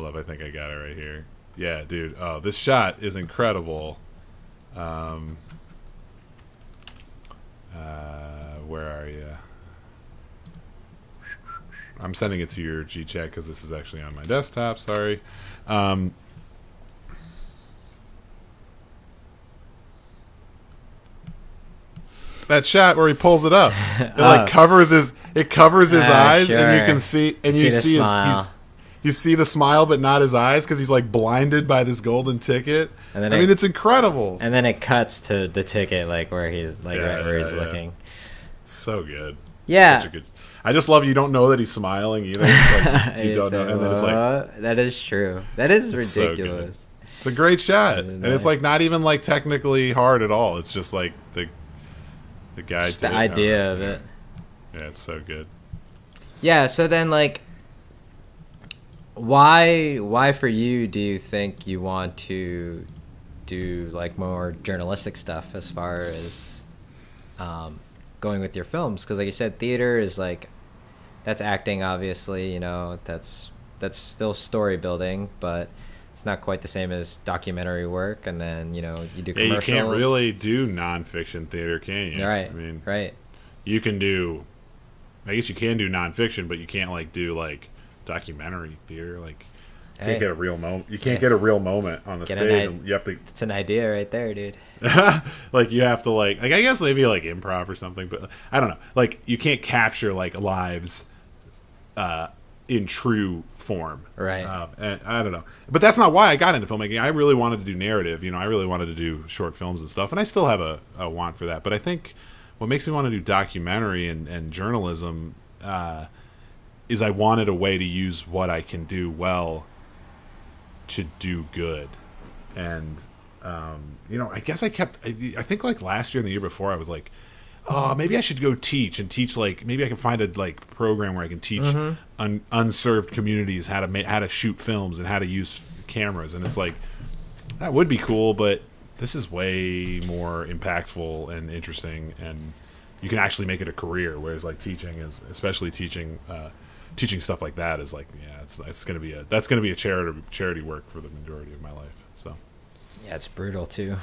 up, I think I got it right here. Yeah, dude. Oh, this shot is incredible. Where are you? I'm sending it to your G chat because this is actually on my desktop. Sorry. That shot where he pulls it up, it like covers his eyes, sure. And you can see, and you see you see the smile, but not his eyes, because he's like blinded by this golden ticket. And then it's incredible. And then it cuts to the ticket, like where he's like where he's looking. It's so good. Yeah. Such a good. I just love you don't know that he's smiling either. Like, you don't know, and then it's like, that is true. That is ridiculous. So it's a great shot, and it's like not even like technically hard at all. It's just like the guy. Just the idea of it. Yeah, it's so good. Yeah. So then, like, why for you do you think you want to do like more journalistic stuff as far as going with your films, because like you said, theater is like, that's acting, obviously, that's still story building, but it's not quite the same as documentary work. And then you do commercials. You can't really do nonfiction theater, can you? Right. I mean, right. You can do, I guess you can do nonfiction, but you can't like do like documentary theater. Like, you can't get a real moment. You can't get a real moment on the stage. And you have to. It's an idea right there, dude. Like, you have to like I guess maybe like improv or something, but I don't know. Like, you can't capture like lives in true form, right? And I don't know, but that's not why I got into filmmaking. I really wanted to do narrative. I really wanted to do short films and stuff, and I still have a want for that. But I think what makes me want to do documentary and journalism is I wanted a way to use what I can do well to do good. And I guess I think like last year and the year before, I was like, oh, maybe I should go teach like, maybe I can find a like program where I can teach unserved communities how to shoot films and how to use cameras. And it's like, that would be cool, but this is way more impactful and interesting, and you can actually make it a career. Whereas like teaching is, especially teaching stuff like that, is like, that's gonna be a charity work for the majority of my life. So yeah, it's brutal too.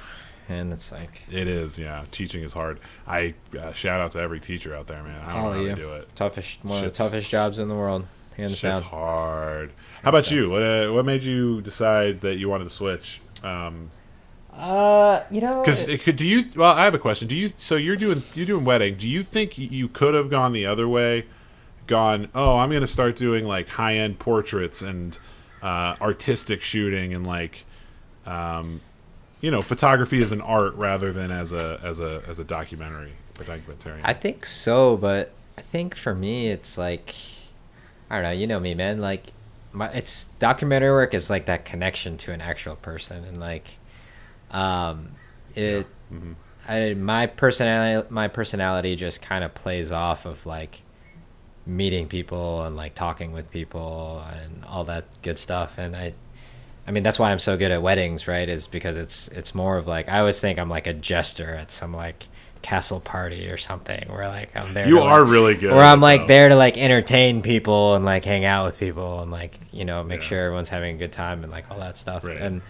And it's like, it is, yeah. Teaching is hard. I shout out to every teacher out there, man. I don't know how to do it. One of the toughest jobs in the world, hands down. It's hard. How about you? What made you decide that you wanted to switch? Because well, I have a question. So you're doing wedding. Do you think you could have gone the other way? I'm going to start doing like high-end portraits and artistic shooting and like photography as an art rather than as a documentary or documentarian. I think so, but I think for me it's like, I don't know, you know me, man, like it's documentary work is like that connection to an actual person, and like my personality just kind of plays off of like meeting people and like talking with people and all that good stuff. And I mean, that's why I'm so good at weddings, right? Is because it's more of like, I always think I'm like a jester at some like castle party or something, where like I'm there. You are really good. Where I'm like there to like entertain people and like hang out with people and like make sure everyone's having a good time and like all that stuff. Right. And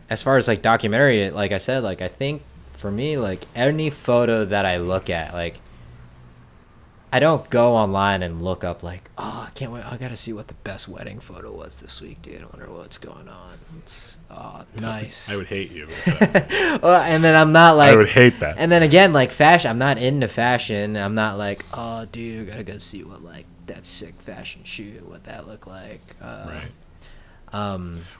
as far as like documentary, like I said, like I think for me, like any photo that I look at, like I don't go online and look up like, oh, I can't wait, I gotta see what the best wedding photo was this week, dude. I wonder what's going on. It's nice. I would hate you with that. Well, and then I'm not like, I would hate that. And then again, like fashion, I'm not into fashion. I'm not like, oh, dude, gotta go see what like that sick fashion shoot, what that looked like. Right.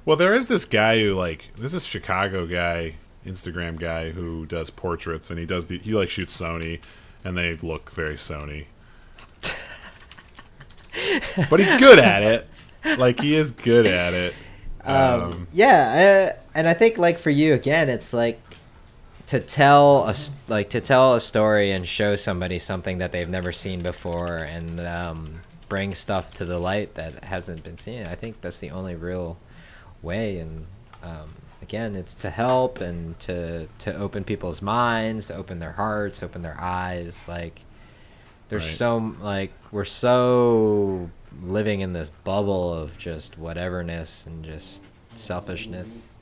Well, there is this guy who like, there's this Chicago guy, Instagram guy who does portraits, and he like shoots Sony, and they look very Sony. But he's good at it. Like, he is good at it. And I think like for you again, it's like to tell a story and show somebody something that they've never seen before, and bring stuff to the light that hasn't been seen. I think that's the only real way. And again, it's to help and to open people's minds, to open their hearts, open their eyes. Like, there's we're so living in this bubble of just whateverness and just selfishness.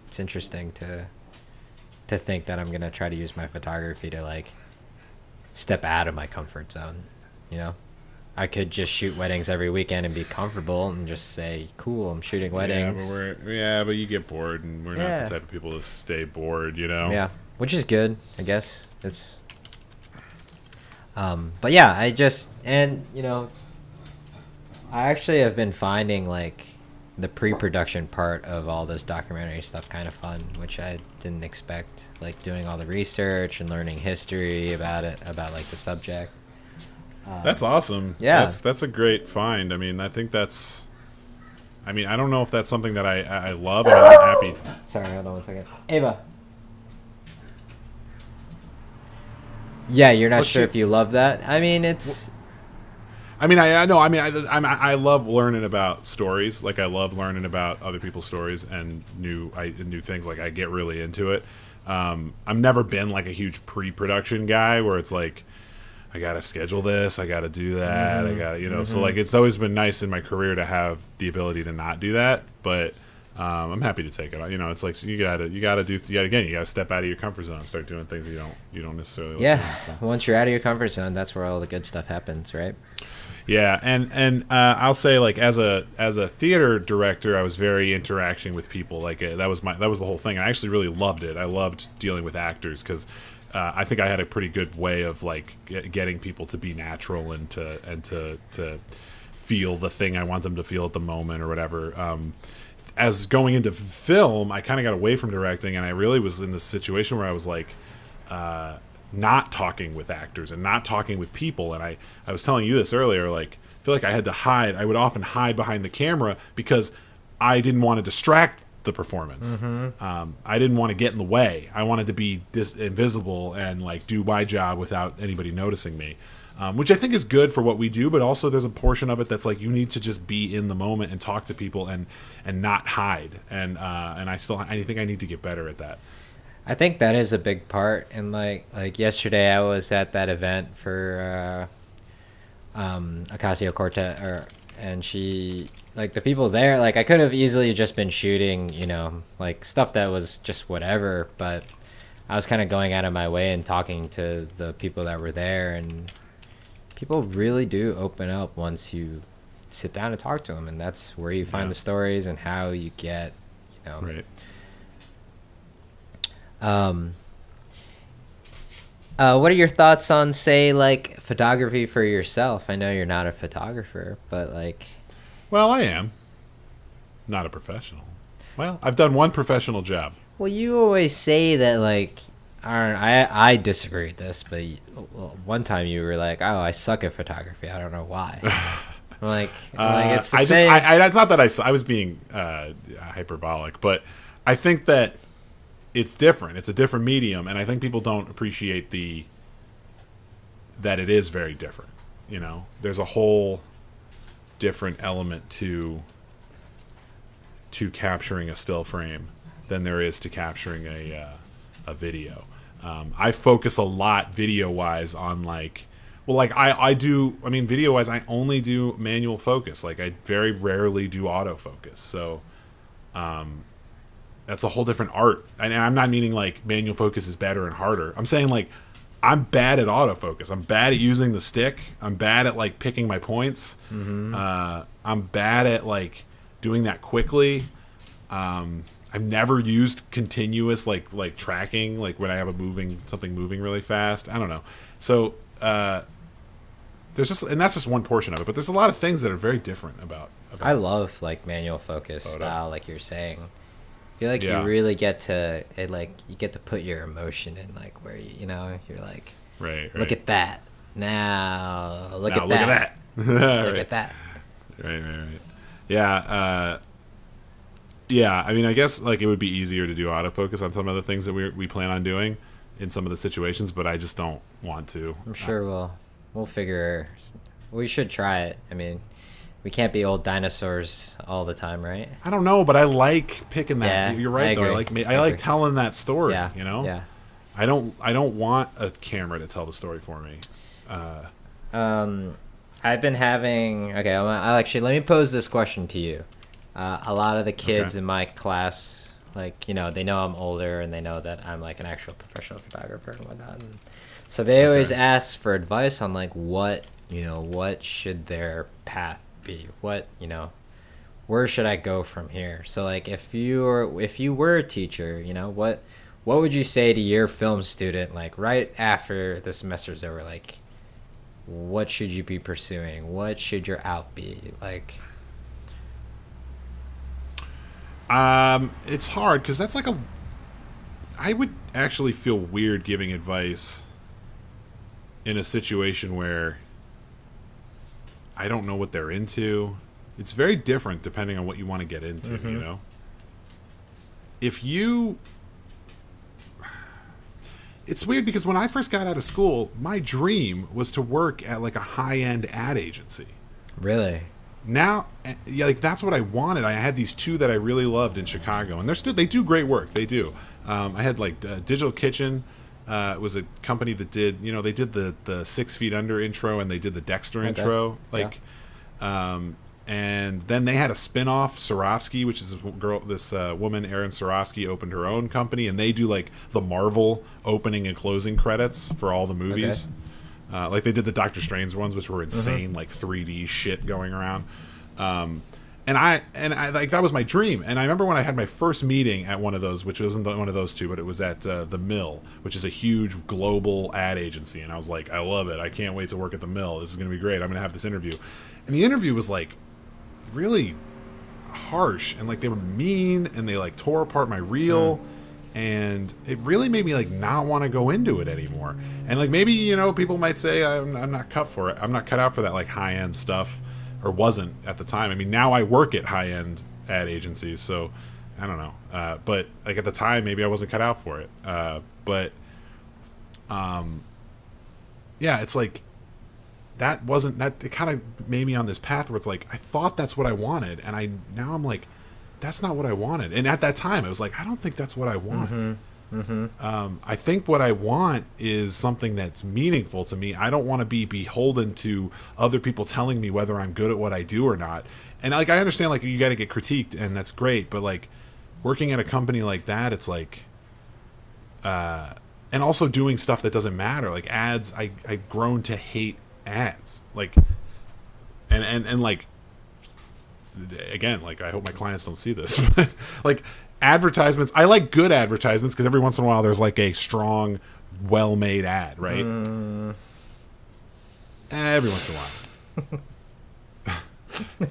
It's interesting to think that I'm gonna try to use my photography to like step out of my comfort zone. I could just shoot weddings every weekend and be comfortable and just say, cool, I'm shooting weddings. But you get bored, and we're not the type of people to stay bored, Yeah, which is good, I guess. It's but yeah, I actually have been finding like the pre-production part of all this documentary stuff kind of fun, which I didn't expect, like doing all the research and learning history about like the subject. That's awesome. Yeah, that's a great find. I mean, I think I don't know if that's something that I love, and I'm happy. Sorry, hold on 1 second. Ava. Yeah, you're not sure if you love that. I mean, it's. I mean, I know. I mean, I love learning about stories. Like, I love learning about other people's stories and new things. Like, I get really into it. I've never been like a huge pre-production guy where it's like, I gotta schedule this, I gotta do that, I gotta, you know. So like, it's always been nice in my career to have the ability to not do that, but I'm happy to take it. You know, it's like, so you gotta step out of your comfort zone and start doing things you don't necessarily like doing, so. Once you're out of your comfort zone, that's where all the good stuff happens, right? Yeah, and I'll say, like, as a theater director, I was very interacting with people. Like, that was the whole thing. I actually really loved it. I loved dealing with actors because I think I had a pretty good way of like getting people to be natural and to feel the thing I want them to feel at the moment or whatever. As going into film, I kind of got away from directing, and I really was in this situation where I was like not talking with actors and not talking with people. And I was telling you this earlier, like, I feel like I had to hide. I would often hide behind the camera because I didn't want to distract the performance. I didn't want to get in the way. I wanted to be invisible and like do my job without anybody noticing me, which I think is good for what we do. But also, there's a portion of it that's like, you need to just be in the moment and talk to people and not hide. And I think I need to get better at that. I think that is a big part. And like yesterday, I was at that event for Ocasio-Cortez, and she, like, the people there, like, I could have easily just been shooting, you know, like, stuff that was just whatever, but I was kind of going out of my way and talking to the people that were there, and people really do open up once you sit down and talk to them, and that's where you find the stories and how you get, you know. Right. What are your thoughts on, say, like, photography for yourself? I know you're not a photographer, but like... Well, I am. Not a professional. Well, I've done one professional job. Well, you always say that, like... I disagree with this, but one time you were like, oh, I suck at photography. I don't know why. I'm like, it's the same. It's not that I was being hyperbolic, but I think that it's different. It's a different medium, and I think people don't appreciate that it is very different. You know, there's a whole different element to capturing a still frame than there is to capturing a video. I focus a lot video wise on like, well, like I do. I mean, video wise, I only do manual focus. Like, I very rarely do autofocus. So, that's a whole different art. And I'm not meaning like manual focus is better and harder. I'm saying like, I'm bad at autofocus. I'm bad at using the stick. I'm bad at like picking my points. I'm bad at like doing that quickly. I've never used continuous like tracking, like when I have something moving really fast. I don't know. So that's just one portion of it. But there's a lot of things that are very different about I love like manual focus style, like you're saying. I feel like you really get to it, like you get to put your emotion in, like where you know you're like, right. Look at that now. Look at that. Look at that. Right. Yeah. Yeah. I mean, I guess like it would be easier to do autofocus on some of the things that we plan on doing in some of the situations, but I just don't want to. I'm sure we'll figure. We should try it. I mean, we can't be old dinosaurs all the time, right? I don't know, but I like picking that. Yeah, You're right, though. I like telling that story. Yeah, you know. Yeah. I don't want a camera to tell the story for me. I've been having. Okay, I'll actually let me pose this question to you. A lot of the kids in my class, like, you know, they know I'm older and they know that I'm like an actual professional photographer and whatnot. And so they always ask for advice on like what should their path be? What, you know, where should I go from here? So like if you were a teacher, you know, what would you say to your film student like right after the semester's over? Like, what should you be pursuing? What should your out be? Like, it's hard because that's like I would actually feel weird giving advice in a situation where I don't know what they're into. It's very different depending on what you want to get into, you know? It's weird because when I first got out of school, my dream was to work at like a high-end ad agency. Really? now, yeah, like that's what I wanted. I had these two that I really loved in Chicago, and they do great work. They do. I had like Digital Kitchen. Was a company that did, they did the 6 Feet Under intro, and they did the Dexter intro, and then they had a spin-off, Swarovski, which is this woman, Erin Swarovski, opened her own company, and they do like the Marvel opening and closing credits for all the movies. Like they did the Doctor Strange ones, which were insane, like 3D shit going around. And I like that was my dream. And I remember when I had my first meeting at one of those, which wasn't one of those two, but it was at the Mill, which is a huge global ad agency. And I was like, I love it. I can't wait to work at the Mill. This is going to be great. I'm going to have this interview. And the interview was like really harsh, and like they were mean, and they like tore apart my reel. And it really made me like not want to go into it anymore. And like maybe people might say I'm not cut for it. I'm not cut out for that like high end stuff, or wasn't at the time. I mean, now I work at high end ad agencies, so I don't know. But like at the time, maybe I wasn't cut out for it. Yeah, it's like that wasn't that. It kind of made me on this path where it's like I thought that's what I wanted, and now I'm like, that's not what I wanted. And at that time, I was like, I don't think that's what I want. I think what I want is something that's meaningful to me. I don't want to be beholden to other people telling me whether I'm good at what I do or not. And like I understand, like you got to get critiqued, and that's great. But like working at a company like that, it's like, and also doing stuff that doesn't matter, like ads. I've grown to hate ads. Like, and like. Again, like I hope my clients don't see this, but like advertisements, I like good advertisements because every once in a while there's like a strong, well-made ad, right? Every once in a while.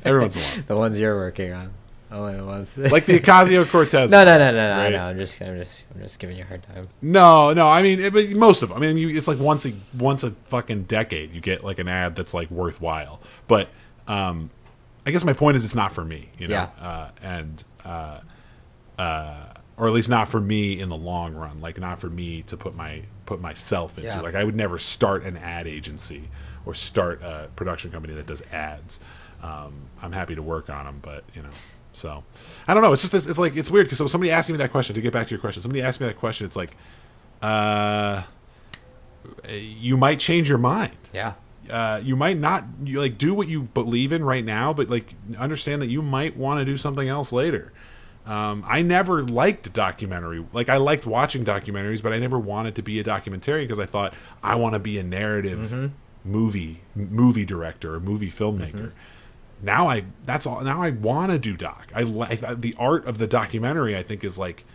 Every once in a while. The ones you're working on. Only the ones. Like the Ocasio-Cortez. No. Right? No, I'm just giving you a hard time. No. I mean, but most of them. I mean, it's like once a fucking decade you get like an ad that's like worthwhile. But I guess my point is it's not for me, Yeah. Or at least not for me in the long run. Like not for me to put myself into. Yeah. Like I would never start an ad agency or start a production company that does ads. I'm happy to work on them, but so I don't know. It's just this. It's like it's weird because somebody asked me that question. To get back to your question, somebody asked me that question. It's like, you might change your mind. Yeah. You might not do what you believe in right now, but like understand that you might want to do something else later. I never liked documentary. Like I liked watching documentaries, but I never wanted to be a documentarian because I thought I want to be a narrative movie director or movie filmmaker. Now I want to do doc. The art of the documentary I think is like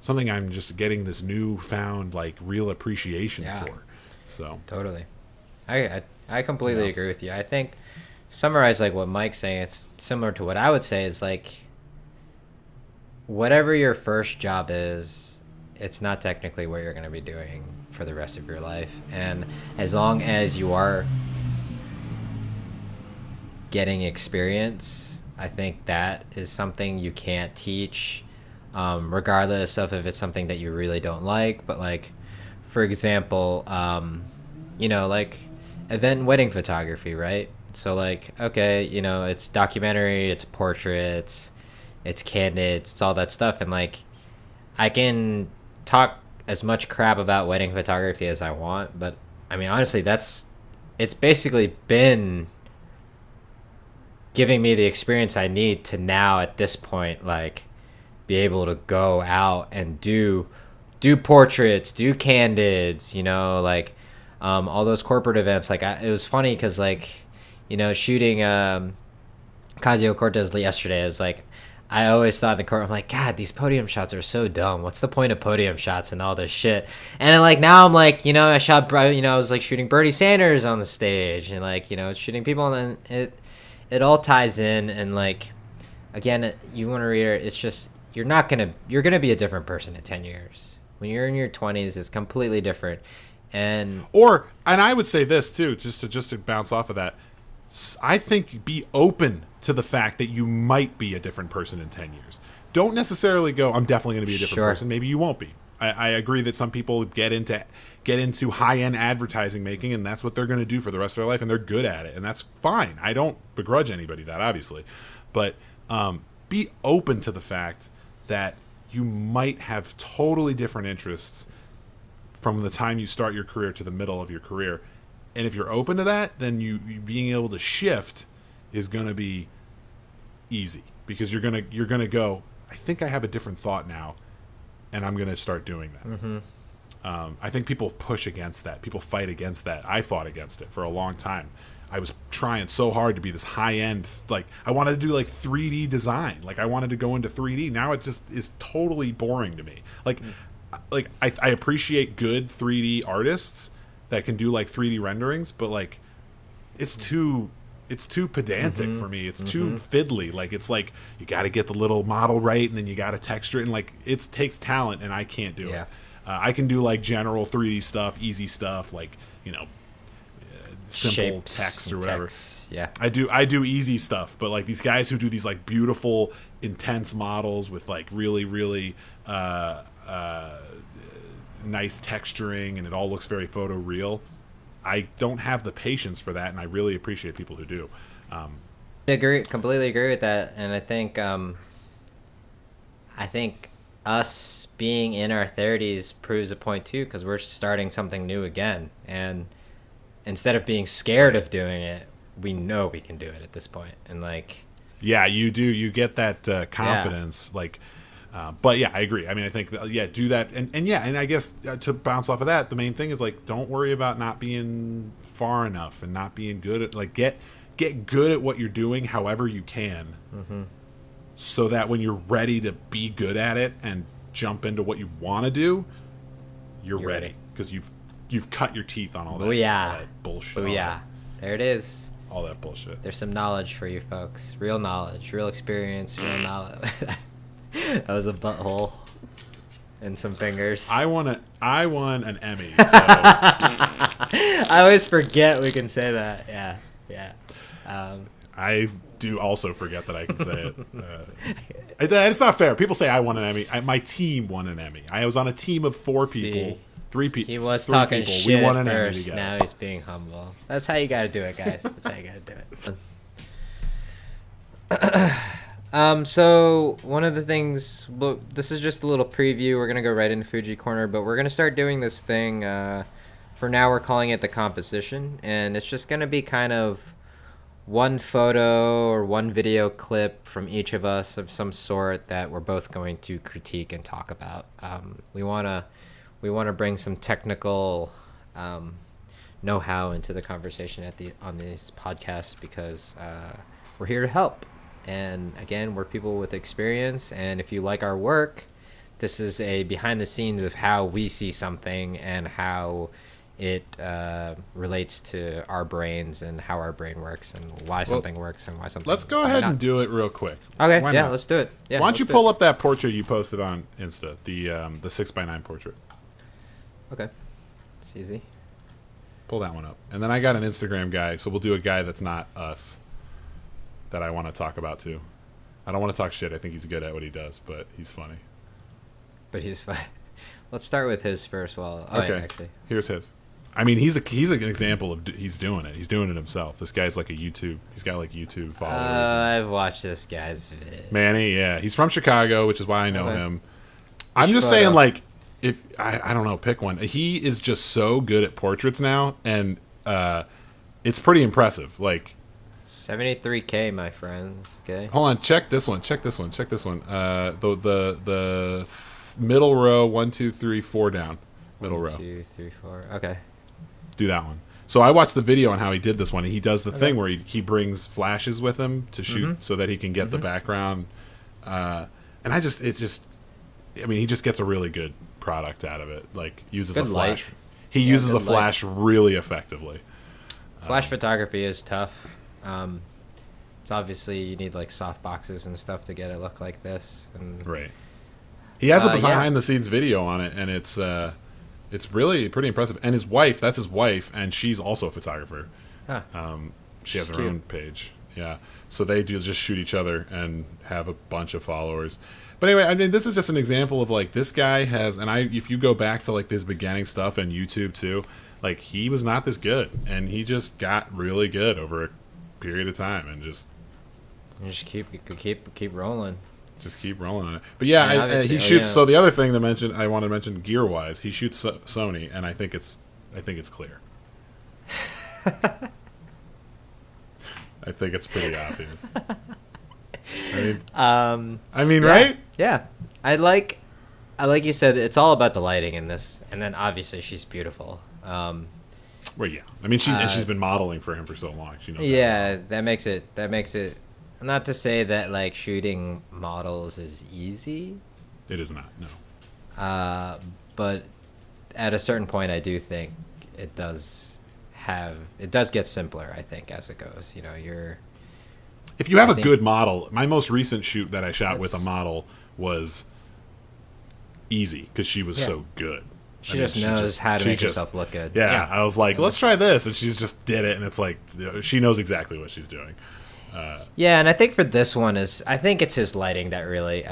something I'm just getting this newfound like real appreciation for. So totally. I completely agree with you. I think summarize like what Mike's saying, it's similar to what I would say is like whatever your first job is, it's not technically what you're going to be doing for the rest of your life. And as long as you are getting experience, I think that is something you can't teach, regardless of if it's something that you really don't like. But like, for example, like event and wedding photography, right? So like, okay, it's documentary, it's portraits, it's candid, it's all that stuff. And like, I can talk as much crap about wedding photography as I want, but I mean, honestly, it's basically been giving me the experience I need to now at this point, like be able to go out and do portraits, do candids, like, all those corporate events. Like it was funny because like shooting Ocasio-Cortez yesterday is like I always thought in the court, I'm like, God, these podium shots are so dumb. What's the point of podium shots and all this shit? And then like now I'm like, I shot I was like shooting Bernie Sanders on the stage and like shooting people, and then it all ties in. And like again, you want to read it, it's just you're gonna be a different person in 10 years. When you're in your 20s, it's completely different. And I would say this too, just to bounce off of that. I think be open to the fact that you might be a different person in 10 years. Don't necessarily go, I'm definitely going to be a different person. Maybe you won't be. I agree that some people get into get into high-end advertising making, and that's what they're going to do for the rest of their life, and they're good at it, and that's fine. I don't begrudge anybody that, obviously. But be open to the fact that you might have totally different interests from the time you start your career to the middle of your career. And if you're open to that, then you being able to shift is going to be easy, because you're gonna go, I think I have a different thought now, and I'm going to start doing that. Mm-hmm. I think people push against that. People fight against that. I fought against it for a long time. I was trying so hard to be this high-end, like, I wanted to do, like, 3D design. Like, I wanted to go into 3D. Now it just is totally boring to me. Like, I appreciate good 3D artists that can do, like, 3D renderings, but, like, it's too pedantic for me. It's too fiddly. Like, it's like, you got to get the little model right, and then you got to texture it, and, like, it takes talent, and I can't do it. I can do, like, general 3D stuff, easy stuff, like, you know, simple shapes, text or whatever. Yeah, I do easy stuff, but like these guys who do these like beautiful, intense models with like really, really nice texturing, and it all looks very photoreal. I don't have the patience for that, and I really appreciate people who do. Completely agree with that, and I think us being in our 30s proves a point too, because we're starting something new again, and instead of being scared of doing it, we know we can do it at this point. And like, yeah, you get that confidence. Yeah. Like, but yeah, I agree. I mean, I think do that, and I guess to bounce off of that, the main thing is like, don't worry about not being far enough and not being good at, like, get good at what you're doing however you can, so that when you're ready to be good at it and jump into what you want to do, you're ready, because you've cut your teeth on all that, all that bullshit. Oh yeah, there it is. All that bullshit. There's some knowledge for you folks. Real knowledge, real experience, real knowledge. That was a butthole and some fingers. I won an Emmy. So. I always forget we can say that. Yeah. I do also forget that I can say it. It's not fair. People say I won an Emmy. My team won an Emmy. I was on a team of 4 people. See? 3 people. He was three talking people. shit We won an at Emmy first. together. Now he's being humble. That's how you gotta do it, guys. That's how you gotta do it. So one of the things, this is just a little preview. We're gonna go right into Fuji Corner, but we're gonna start doing this thing. For now, we're calling it the composition, and it's just gonna be kind of one photo or one video clip from each of us of some sort that we're both going to critique and talk about. We want to bring some technical know-how into the conversation on this podcast, because we're here to help. And again, we're people with experience, and if you like our work, this is a behind the scenes of how we see something and how it relates to our brains and how our brain works and why something works and why something. Let's go ahead and do it real quick. Okay, yeah, let's do it. Yeah, why don't you pull up that portrait you posted on Insta, the 6x9 portrait? Okay, it's easy. Pull that one up. And then I got an Instagram guy, so we'll do a guy that's not us that I want to talk about too. I don't want to talk shit. I think he's good at what he does, but he's funny. But he's fine. Let's start with his first. Okay, yeah, actually. Here's his. I mean, he's an example of he's doing it. He's doing it himself. This guy's like he's got like YouTube followers. I've watched this guy's vid. Manny, yeah. He's from Chicago, which is why I know him. I'm just saying, like, if I don't know, pick one. He is just so good at portraits now, and it's pretty impressive. Like, 73K, my friends. Okay. Hold on, check this one. The middle row, 1, 2, 3, 4 down. Middle row. 2, 3, 4. Okay. Do that one. So I watched the video on how he did this one. He does the thing where he brings flashes with him to shoot so that he can get the background. And he just gets a really good product out of it. Like, uses a flash. He uses a flash really effectively. Flash photography is tough. It's obviously you need like soft boxes and stuff to get it look like this. And, right. He has a behind the scenes video on it, and it's really pretty impressive. And his wife, that's his wife, and she's also a photographer. Huh. She has her own page. Yeah. So they do just shoot each other and have a bunch of followers. But anyway, I mean, this is just an example of like this guy has, and if you go back to like this beginning stuff and YouTube too, like he was not this good, and he just got really good over a period of time, and just keep rolling. Just keep rolling on it. But yeah, he shoots. So the other thing I want to mention gear wise, he shoots Sony, and I think it's clear. I think it's pretty obvious. I mean, right? Yeah, I like you said, it's all about the lighting in this, and then obviously she's beautiful. Well, yeah. I mean, she's been modeling for him for so long. She knows. Yeah, that makes it. Not to say that like shooting models is easy. It is not. No. But at a certain point, I do think it does get simpler. I think as it goes, if you have a good model, my most recent shoot that I shot with a model was easy because she was so good. She just knows how to make herself look good. Yeah, I was like, let's try this, and she just did it, and it's like she knows exactly what she's doing. Yeah, and I think for this one I think it's his lighting that really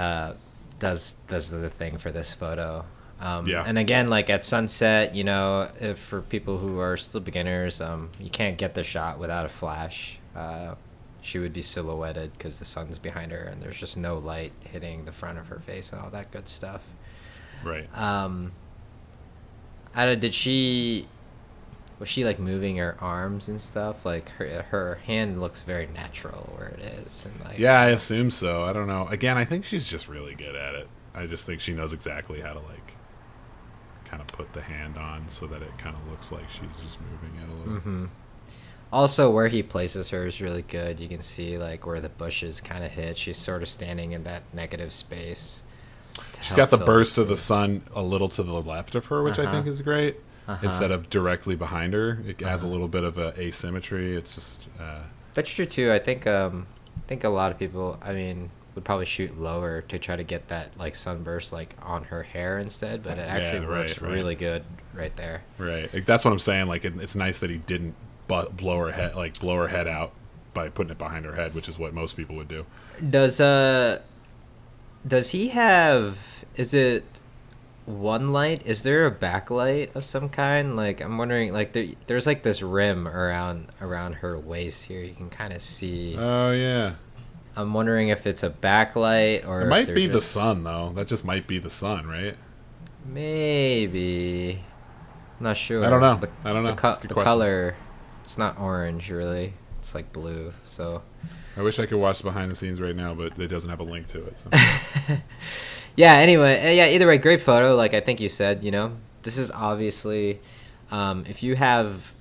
does the thing for this photo. And again, like at sunset, if for people who are still beginners, you can't get the shot without a flash. She would be silhouetted because the sun's behind her, and there's just no light hitting the front of her face and all that good stuff. Right. Was she like moving her arms and stuff? Like her hand looks very natural where it is, and like. Yeah, I assume so. I don't know. Again, I think she's just really good at it. I just think she knows exactly how to like kind of put the hand on so that it kind of looks like she's just moving it a little. Mm-hmm. Also, where he places her is really good. You can see like where the bushes kind of hit. She's sort of standing in that negative space. She's got the burst of the sun a little to the left of her, which I think is great. Instead of directly behind her, it adds a little bit of asymmetry. It's just that's true too. I think a lot of people, would probably shoot lower to try to get that like sunburst like on her hair instead, but it actually works really good right there. Right, like, that's what I'm saying. Like it's nice that he didn't blow her head out by putting it behind her head, which is what most people would do. Does he have? Is it one light? Is there a backlight of some kind? Like I'm wondering, like there's like this rim around her waist here. You can kind of see. Oh yeah. I'm wondering if it's a backlight or. It might be the sun though. That just might be the sun, right? Maybe. I'm not sure. I don't know. The color, it's not orange really. It's like blue. So. I wish I could watch behind the scenes right now, but it doesn't have a link to it. So. Yeah, anyway, either way, great photo. Like I think you said, this is obviously, if you have,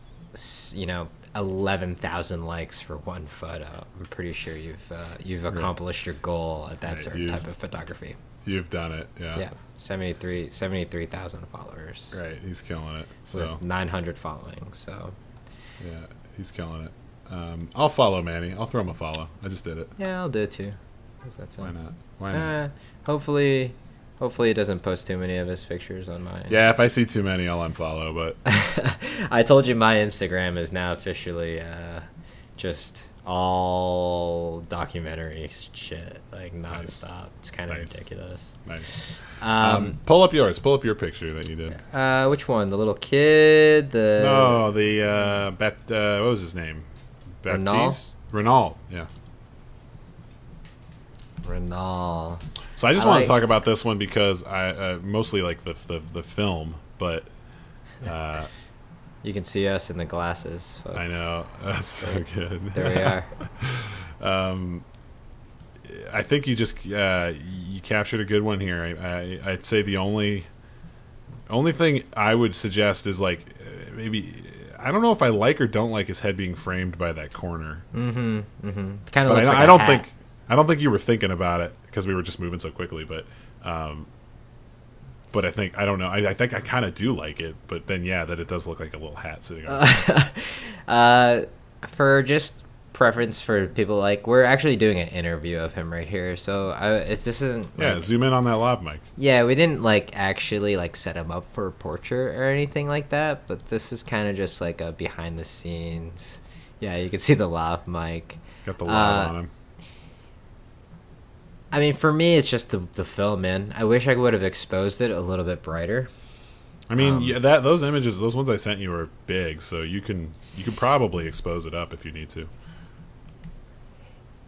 11,000 likes for one photo, I'm pretty sure you've accomplished your goal at that certain type of photography. You've done it, yeah. Yeah, 73,000 followers. Right, he's killing it. So with 900 following, so. Yeah, he's killing it. I'll follow Manny. I'll throw him a follow. I just did it. Yeah, I'll do it too. Why not? Why not? Hopefully it doesn't post too many of his pictures on mine. Yeah, if I see too many, I'll unfollow. But I told you my Instagram is now officially just all documentary shit, like nonstop. Nice. It's kind of ridiculous. Nice. Pull up yours. Pull up your picture that you did. Which one? The little kid? What was his name? Baptiste? Renault. Yeah. Renault. So I just want to talk about this one because I mostly like the film, but you can see us in the glasses, folks. I know, that's so good. There we are. I think you just you captured a good one here. I'd say the only thing I would suggest is like maybe I don't know if I like or don't like his head being framed by that corner. Mm-hmm. Mm-hmm. Kind of looks like I don't think you were thinking about it because we were just moving so quickly, but I think I don't know. I think I kind of do like it, but then that it does look like a little hat sitting on. For just preference for people, like we're actually doing an interview of him right here, so this isn't. Yeah, zoom in on that lav mic. Yeah, we didn't like actually like set him up for a portrait or anything like that, but this is kind of just like a behind the scenes. Yeah, you can see the lav mic. Got the lav on him. I mean, for me, it's just the film, man. I wish I would have exposed it a little bit brighter. I mean, those images, those ones I sent you are big, so you could probably expose it up if you need to.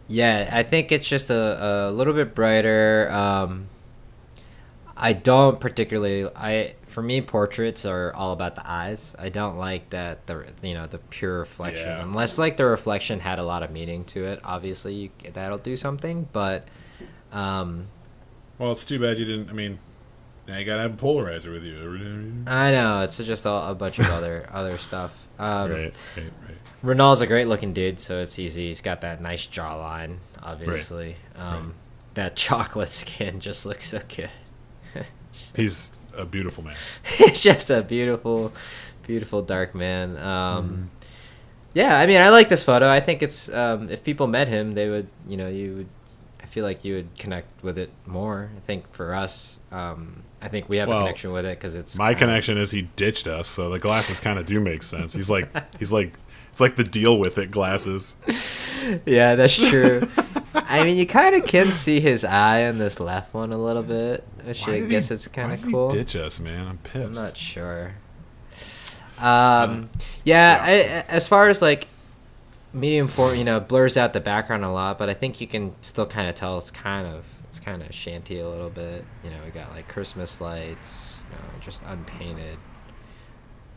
Yeah, I think it's just a little bit brighter. I don't particularly. For me, portraits are all about the eyes. I don't like that the pure reflection, unless like the reflection had a lot of meaning to it. Obviously, that'll do something. But well, it's too bad you didn't. I mean, now you gotta have a polarizer with you. I know it's just a bunch of other stuff. Right. Renault's a great looking dude, so it's easy. He's got that nice jawline, obviously. Right. That chocolate skin just looks so good. He's a beautiful man. He's just a beautiful dark man. Yeah, I mean, I like this photo. I think it's if people met him, they would, I feel like you would connect with it more. I think for us, I think we have a connection with it because it's my connection is he ditched us, so the glasses kind of do make sense. He's like it's like the deal with it glasses. Yeah, that's true. I mean, you kind of can see his eye on this left one a little bit, which I guess it's kind of cool. Why did he ditch us, man? I'm pissed. I'm not sure. As far as like medium form, blurs out the background a lot, but I think you can still kind of tell it's kind of shanty a little bit. We got like Christmas lights, just unpainted.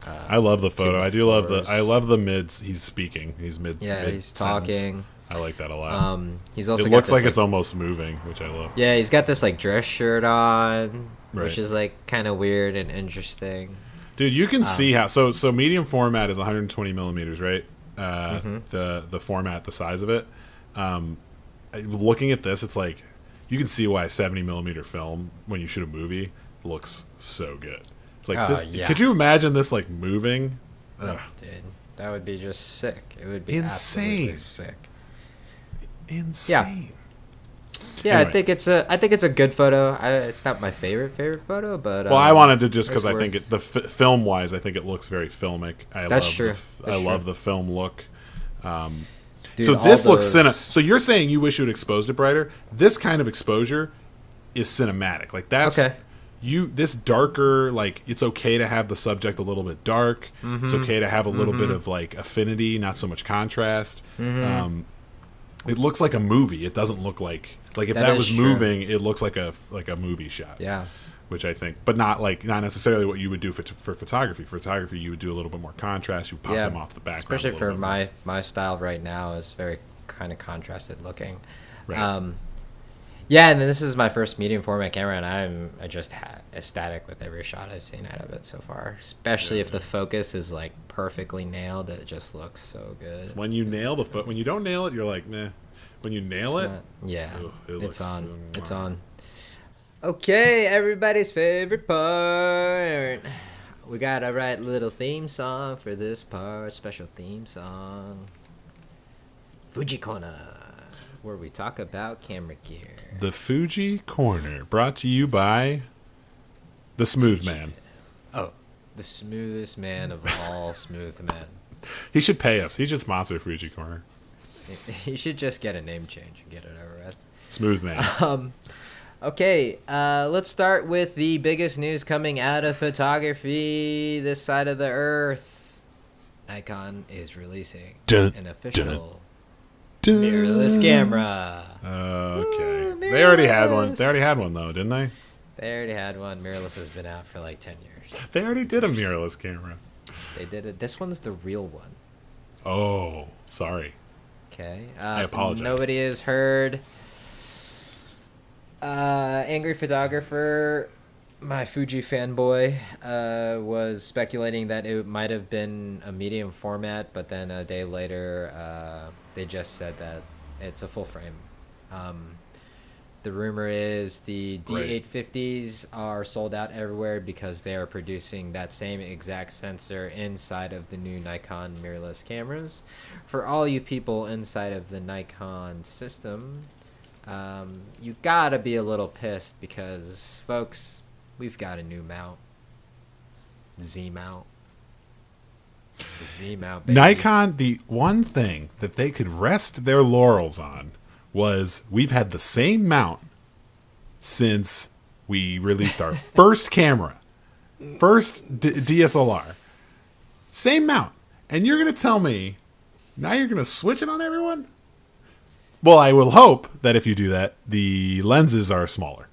I love the photo. I love the mids. He's speaking. He's mid. Yeah, he's talking. I like that a lot. He's also. It looks like it's almost moving, which I love. Yeah, he's got this like dress shirt on, right, which is like kind of weird and interesting. Dude, you can see how so medium format is 120 millimeters, right? The format, the size of it. Looking at this, it's like you can see why 70 millimeter film when you shoot a movie looks so good. It's like this. Yeah. Could you imagine this like moving? Oh, dude, that would be just sick. It would be insane, sick. Insane. Yeah, anyway. I think it's a good photo. It's not my favorite photo, but I wanted to just because I think film wise, I think it looks very filmic. That's true. I love the film look. Dude, so this looks So you're saying you wish you had exposed it brighter? This kind of exposure is cinematic. Like that's okay. This darker, like it's okay to have the subject a little bit dark. It's okay to have a little bit of like affinity, not so much contrast. It looks like a movie. It doesn't look like if that was moving, it looks like a movie shot. Yeah. Which I think, but not necessarily what you would do for photography. Photography, you would do a little bit more contrast. You pop them off the background. Especially for my style right now is very kind of contrasted looking. Right. Yeah, and then this is my first medium format camera, and I'm just ecstatic with every shot I've seen out of it so far. Especially if the focus is like perfectly nailed, it just looks so good. It's when you nail when you don't nail it, you're like, meh. When you nail it, it's on. It's on. Okay, everybody's favorite part. We got to write a little theme song for this part. Special theme song. Fuji Corner, where we talk about camera gear. The Fuji Corner, brought to you by the Smooth Man. Oh, the smoothest man of all smooth men. He should pay us. He should sponsor Fuji Corner. He should just get a name change and get it over with. Smooth Man. Okay, let's start with the biggest news coming out of photography this side of the earth. Nikon is releasing an official mirrorless camera. Okay. Ooh, they already had one. They already had one, though, didn't they? They already had one. Mirrorless has been out for like 10 years. They already did a mirrorless camera. They did it. This one's the real one. Oh, sorry. Okay. I apologize. Nobody has heard. Angry Photographer, my Fuji fanboy, was speculating that it might have been a medium format, but then a day later, they just said that it's a full frame. The rumor is the D850s are sold out everywhere because they are producing that same exact sensor inside of the new Nikon mirrorless cameras. For all you people inside of the Nikon system, you gotta be a little pissed because, folks, we've got a new mount. Z mount. The Z mount, baby. Nikon, the one thing that they could rest their laurels on was we've had the same mount since we released our first camera, first DSLR. Same mount. And you're going to tell me now you're going to switch it on everyone? Well, I will hope that if you do that, the lenses are smaller.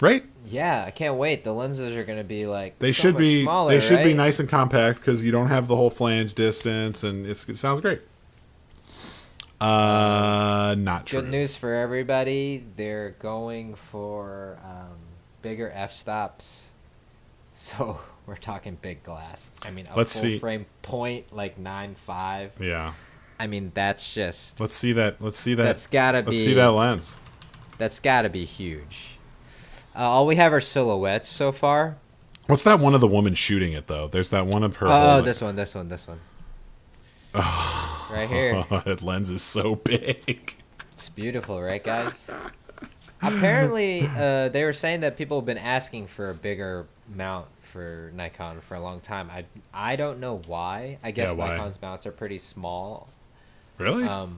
Right? Yeah, I can't wait. The lenses are going to be like they so should much be smaller, they should right? be nice and compact because you don't have the whole flange distance, and it sounds great. Not true. Good news for everybody. They're going for bigger f-stops. So we're talking big glass. I mean, a full frame point like 9.5. Yeah. I mean, that's just... Let's see that. That's gotta be... Let's see that lens. That's gotta be huge. All we have are silhouettes so far. What's that one of the woman shooting it, though? There's that one of her... Oh, this one. Right here. That lens is so big. It's beautiful, right, guys? Apparently, they were saying that people have been asking for a bigger mount for Nikon for a long time. I don't know why. I guess why? Nikon's mounts are pretty small. Really? I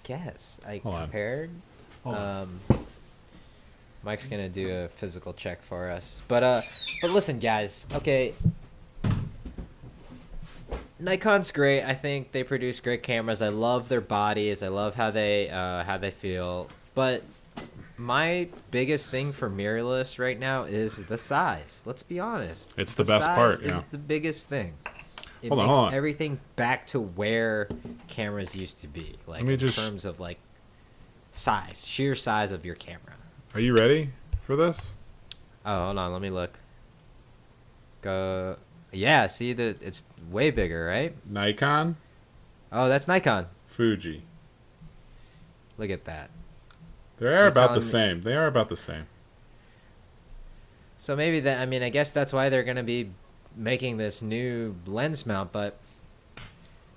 guess. Compared. Hold on. Mike's gonna do a physical check for us. But listen, guys. Okay. Nikon's great. I think they produce great cameras. I love their bodies. I love how they feel. But my biggest thing for mirrorless right now is the size. Let's be honest. It's the best part. Is the biggest thing. It Hold makes on. everything back to where cameras used to be, like in terms of like size, sheer size of your camera. Are you ready for this? Oh, hold on. Let me look. Go. Yeah, see that it's way bigger, right? Nikon, Oh, that's Nikon. Fuji. Look at that. They are about the same. They are about the same. So maybe that, I mean, I guess that's why they're going to be making this new lens mount, but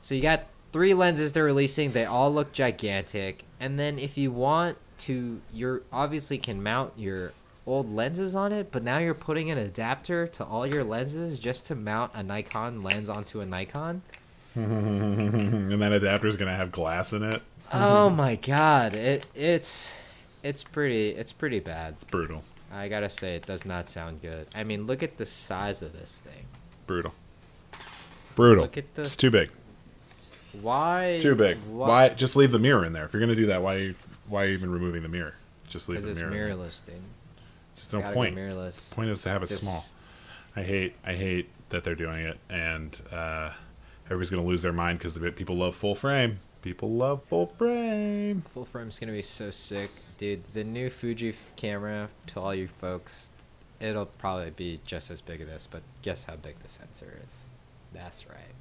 so you got 3 lenses they're releasing. They all look gigantic. And then if you want to, you obviously can mount your old lenses on it, but now you're putting an adapter to all your lenses just to mount a Nikon lens onto a Nikon. And that adapter is gonna have glass in it. Oh my god, it's pretty bad. It's brutal. I gotta say, it does not sound good. I mean, look at the size of this thing. Brutal. Look at It's too big. Why? It's too big. Why? Just leave the mirror in there. If you're gonna do that, why even removing the mirror? Just leave the mirror. Because it's mirrorless, dude. Just no point. Mirrorless. Point is to have it small. I hate that they're doing it, and everybody's gonna lose their mind because people love full frame. People love full frame. Full frame's gonna be so sick, dude. The new Fuji camera, to all you folks, it'll probably be just as big as this, but guess how big the sensor is? That's right.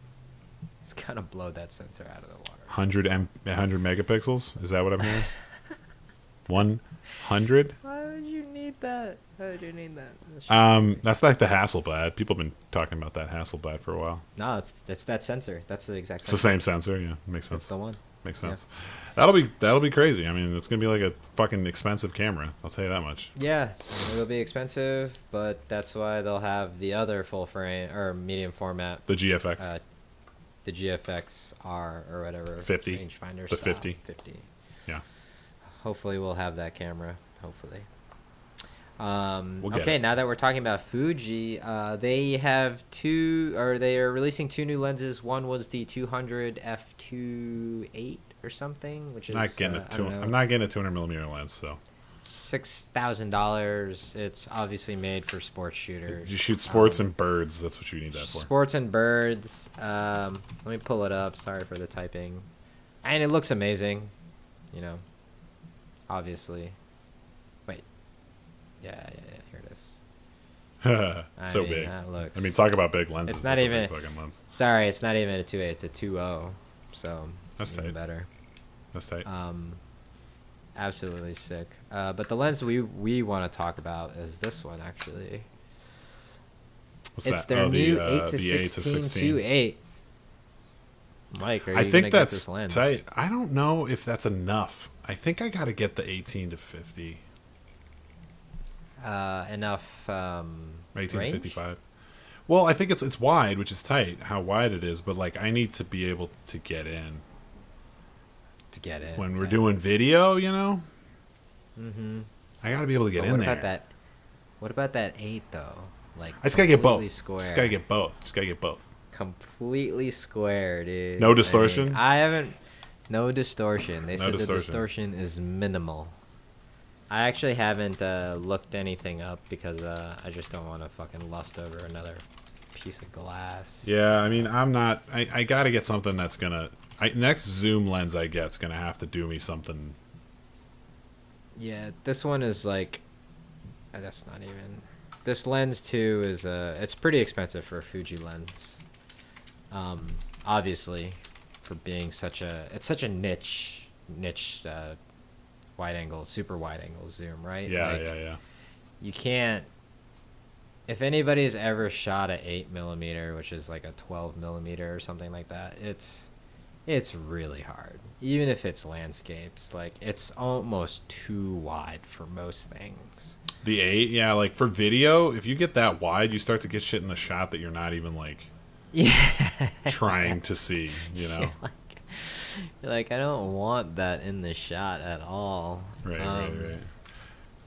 It's gonna blow that sensor out of the water. 100 megapixels? Is that what I'm hearing? 100? Why would you need that? Why would you need that? That's like the Hasselblad. People have been talking about that Hasselblad for a while. No, it's that sensor. That's the exact sensor. It's the same sensor, yeah. Makes sense. That's the one. Makes sense. Yeah. That'll be crazy. I mean, it's gonna be like a fucking expensive camera. I'll tell you that much. Yeah, it'll be expensive, but that's why they'll have the other full frame or medium format. The GFX. The GFX R or whatever. 50. Rangefinder The style. 50. 50. Yeah. Hopefully we'll have that camera. Hopefully. We'll get okay, it. now that we're talking about Fuji, they are releasing 2 new lenses. One was the 200 f2.8 or something, which is I'm not getting a 200 millimeter lens, so $6,000. It's obviously made for sports shooters. you shoot sports and birds. That's what you need that for. Sports and birds. Let me pull it up. Sorry for the typing. And it looks amazing, you know. Obviously. Wait. Yeah, here it is. So big. Looks, I mean, talk about big lenses. It's not That's a even. big fucking lens. Sorry, it's not even a 2.8. It's a 2.0. So That's even tight. better. That's tight. Absolutely sick. But the lens we want to talk about is this one actually. What's Their new 8 to 16 2.8. Mike, are you gonna get this lens? Tight. I don't know if that's enough. I think I got to get the 18 to 50. Enough 18 to range? 55. Well, I think it's wide, which is tight. How wide it is, but like I need to be able to get in. To get in When we're doing video, you know. I gotta be able to get in there. What about that 8 though? Like I just gotta get both. Square. Just gotta get both. Completely square, dude. No distortion? I haven't. No distortion. They said distortion. the distortion is minimal. I actually haven't looked anything up because I just don't want to fucking lust over another piece of glass. Yeah, I mean, I'm not. I gotta get something that's gonna. Next zoom lens I get's gonna have to do me something. Yeah, this one is like. That's not even. This lens too is it's pretty expensive for a Fuji lens. Obviously, for being such a niche super wide angle zoom, right? Yeah, like, yeah. You can't. If anybody's ever shot a 8mm, which is like a 12mm or something like that, it's really hard. Even if it's landscapes, like it's almost too wide for most things. The 8, yeah, like for video, if you get that wide, you start to get shit in the shot that you're not even like trying to see, you know. Like I don't want that in the shot at all. Right.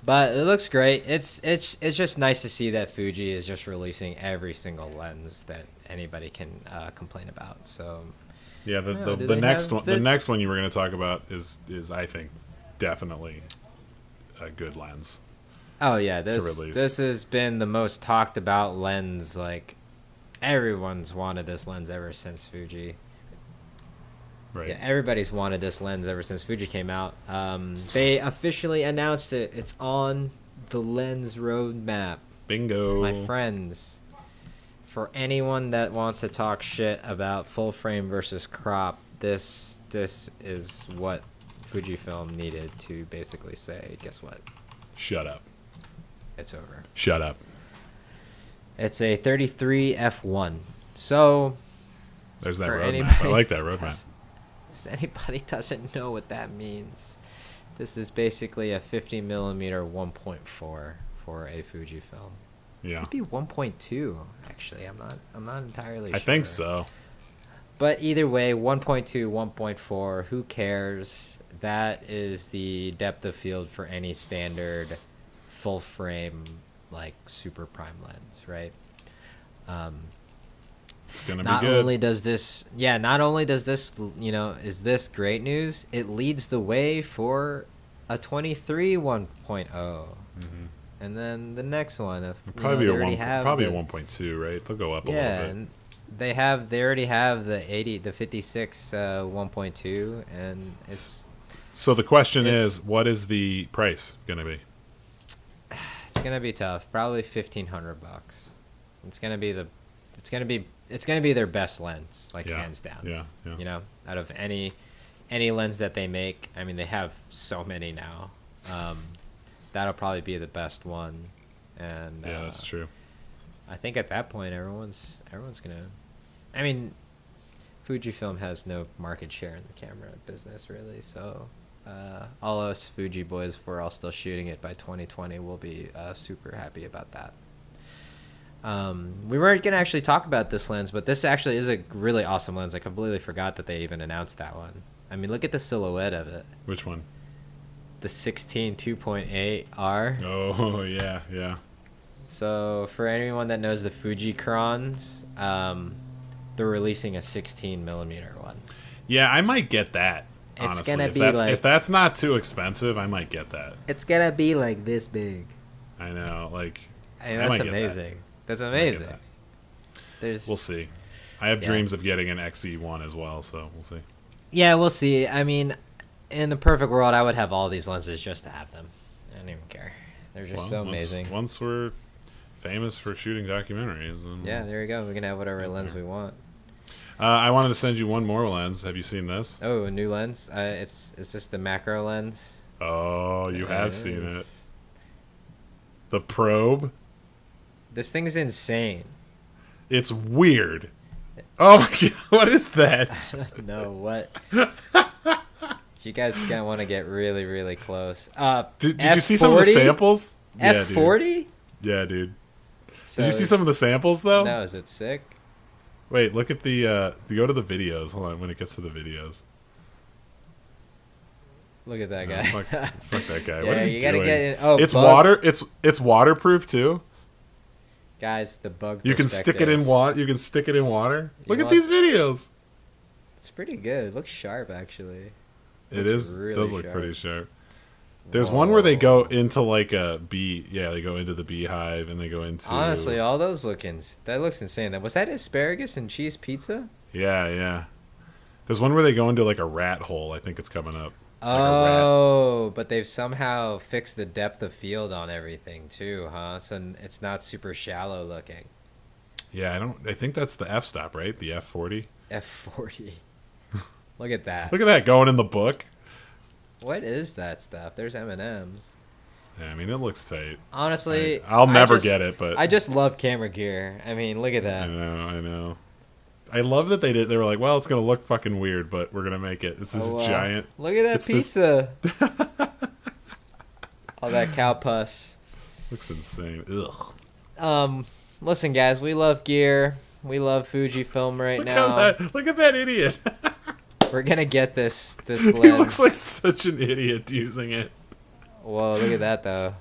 But it looks great. It's just nice to see that Fuji is just releasing every single lens that anybody can complain about. So yeah, the next one you were going to talk about is I think definitely a good lens. Oh yeah, this has been the most talked about lens. Like everyone's wanted this lens ever since Fuji. Right. Yeah, everybody's wanted this lens ever since Fuji came out. They officially announced it. It's on the lens roadmap. Bingo. My friends. For anyone that wants to talk shit about full frame versus crop, this is what Fujifilm needed to basically say, guess what? Shut up. It's over. Shut up. It's a 33 f1. So there's that roadmap. I like that roadmap. Anybody doesn't know what that means. This is basically a 50mm 1.4 for a Fujifilm. Yeah. It could be 1.2 actually. I'm not entirely sure. I think so. But either way, 1.2, 1.4, who cares? That is the depth of field for any standard full frame like super prime lens, right? It's gonna be not good. only does this, is this great news? It leads the way for a 23 1.0, and then the next one, probably a 1.2, right? They'll go up a little bit. And they already have the 56 1.2, and it's. So the question is, what is the price gonna be? It's gonna be tough. Probably $1,500. It's gonna be their best lens, like hands down. Yeah. You know, out of any lens that they make. I mean, they have so many now. That'll probably be the best one. And yeah, that's true. I think at that point, everyone's gonna. I mean, Fujifilm has no market share in the camera business, really. So, all us Fuji boys, if we're all still shooting it by 2020, we'll be super happy about that. We weren't gonna actually talk about this lens, but this actually is a really awesome lens. I completely forgot that they even announced that one. I mean, look at the silhouette of it. Which one? The 16 2.8R. Oh yeah. So for anyone that knows the Fujicrons, they're releasing a 16mm one. Yeah, I might get that. It's honestly. gonna be if that's not too expensive, I might get that. It's gonna be like this big. I know, like. I mean, that's amazing. That's amazing. We'll see. I have dreams of getting an XE1 as well, so we'll see. Yeah, we'll see. I mean, in a perfect world, I would have all these lenses just to have them. I don't even care. They're just so amazing. Once we're famous for shooting documentaries. Yeah, there you go. We can have whatever lens we want. I wanted to send you one more lens. Have you seen this? Oh, a new lens? It's just the macro lens. Oh, you have seen it. The probe. This thing's insane. It's weird. Oh my god, what is that? I don't know what. You guys are gonna want to get really, really close. Did you see some of the samples? F40? Yeah, dude. So did you see some of the samples though? No, is it sick? Wait, look at the. Go to the videos. Hold on, when it gets to the videos. Look at that guy. Fuck that guy. Yeah, What is he you gotta doing? get in. Oh, it's bug. water. It's waterproof too. Guys, the bug. You can stick it in water. You can stick it in water. Look at these videos. It's pretty good. It looks sharp, actually. It is. Really Does look sharp. pretty sharp. There's one where they go into like a bee. Yeah, they go into the beehive and they go into. Honestly, all those that looks insane. Was that asparagus and cheese pizza? Yeah. There's one where they go into like a rat hole. I think it's coming up. Oh, but they've somehow fixed the depth of field on everything too, huh? So it's not super shallow looking. Yeah, I think that's the f-stop, right? The F40. F40. Look at that. Look at that going in the book. What is that stuff? There's M&Ms. Yeah, I mean, it looks tight. Honestly, I'll never get it, but I just love camera gear. I mean, look at that. I know. I love that they were like, well, it's gonna look fucking weird, but we're gonna make it. This is giant. Look at that pizza. All that cow pus. Looks insane. Ugh. Listen, guys, we love gear. We love Fujifilm now. Look at that idiot. We're gonna get this lens. He looks like such an idiot using it. Whoa, look at that though.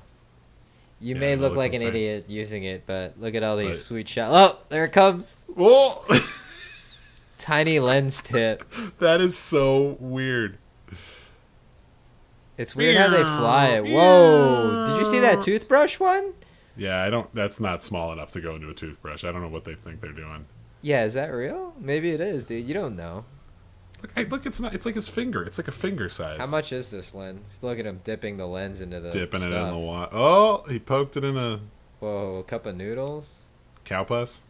You may look like insane. an idiot using it, but look at all these sweet shots. Oh, there it comes. Whoa. Tiny lens tip. That is so weird. It's weird how they fly it. Whoa. Did you see that toothbrush one? Yeah, that's not small enough to go into a toothbrush. I don't know what they think they're doing. Yeah, is that real? Maybe it is, dude. You don't know. Look, it's not. It's like his finger. It's like a finger size. How much is this lens? Look at him dipping the lens into the Dipping stuff. it in the water. Oh, he poked it in a Whoa, a cup of noodles? cow pus.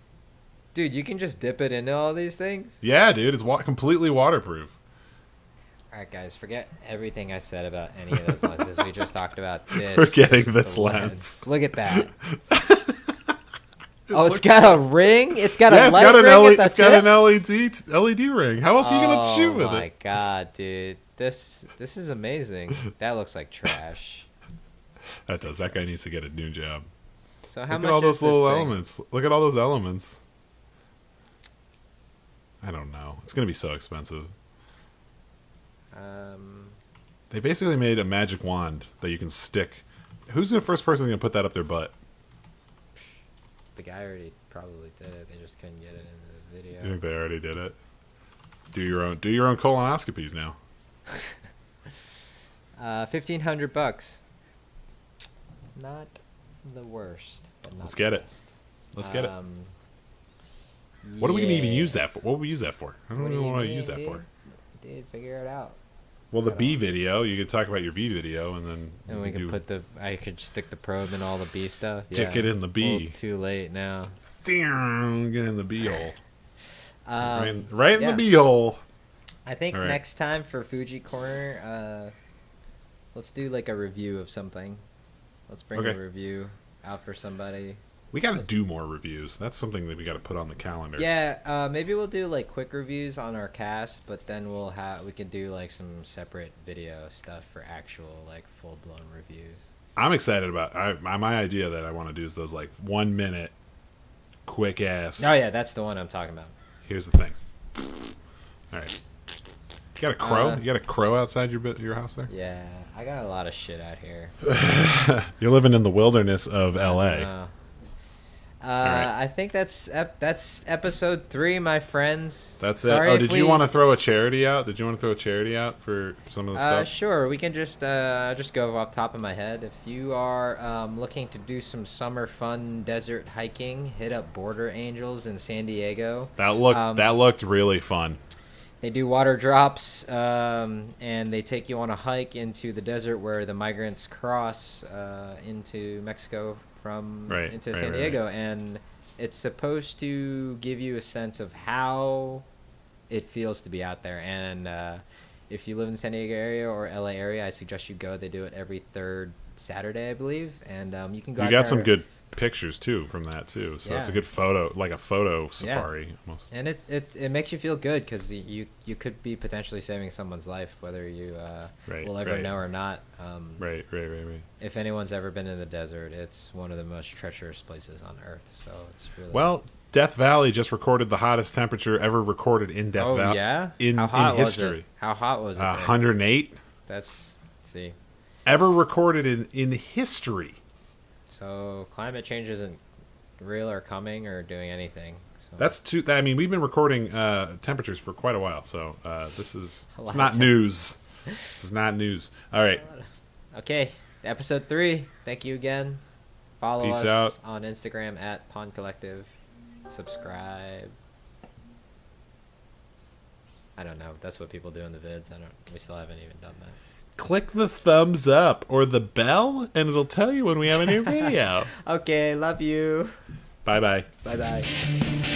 Dude, you can just dip it into all these things? Yeah, dude, it's completely waterproof. All right, guys, forget everything I said about any of those lenses. We just talked about this. We're getting Just this the lens. Look at that. It's got a ring? It's got a It's light got an ring at it's the got tip? an LED ring. How else are you gonna shoot with Oh my it? god, dude. This is amazing. That looks like trash. That does. That guy needs to get a new job. So how Look much at all is those this little thing? elements. Look at all those elements. I don't know. It's gonna be so expensive. They basically made a magic wand that you can stick. Who's the first person gonna put that up their butt? The guy already probably did it. They just couldn't get it into the video. You think they already did it? Do your own colonoscopies now. $1,500. Not the worst, but not Let's the get it. best. Let's get it. What are we gonna even use that for? What would we use that for? I don't What even do you want to mean, use that dude? for. Dude, figure it out. Well, the bee video. You could talk about your bee video, and then And we could I could stick the probe in all the bee stuff. Stick it in the bee. Too late now. Get in the bee hole. Right in yeah. the bee hole. I think All right. next time for Fuji Corner, let's do like a review of something. Let's bring a review out for somebody. We got to do more reviews. That's something that we got to put on the calendar. Yeah, maybe we'll do like quick reviews on our cast, but then we could do like some separate video stuff for actual like full blown reviews. I'm excited about my idea that I want to do is those like 1 minute quick ass. Oh yeah, that's the one I'm talking about. Here's the thing. All right. You got a crow? You got a crow outside your house there? Yeah, I got a lot of shit out here. You're living in the wilderness of LA. Right. I think that's episode 3, my friends. That's it. Oh, did you want to throw a charity out? Did you want to throw a charity out for some of the stuff? Sure. We can just go off the top of my head. If you are looking to do some summer fun desert hiking, hit up Border Angels in San Diego. That looked really fun. They do water drops, and they take you on a hike into the desert where the migrants cross into Mexico from into San Diego, and it's supposed to give you a sense of how it feels to be out there. And if you live in the San Diego area or LA area, I suggest you go. They do it every 3rd Saturday, I believe, and you can go. You got some good pictures too from that too, so it's a good photo, like a photo safari almost. And it makes you feel good because you could be potentially saving someone's life, whether you will ever know or not. Right. If anyone's ever been in the desert, it's one of the most treacherous places on earth, so it's really Death Valley just recorded the hottest temperature ever recorded in Death Valley. Yeah? in How hot was history. it? How hot was it? 108. That's see. Ever recorded in history. So climate change isn't real or coming or doing anything. So. That's too. I mean, we've been recording temperatures for quite a while, so it's not news. This is not news. All right. Okay, episode 3. Thank you again. Follow Peace us out. on Instagram at Pawn Collective. Subscribe. I don't know. That's what people do in the vids. We still haven't even done that. Click the thumbs up or the bell, and it'll tell you when we have a new video. Okay, love you. Bye-bye. Bye-bye.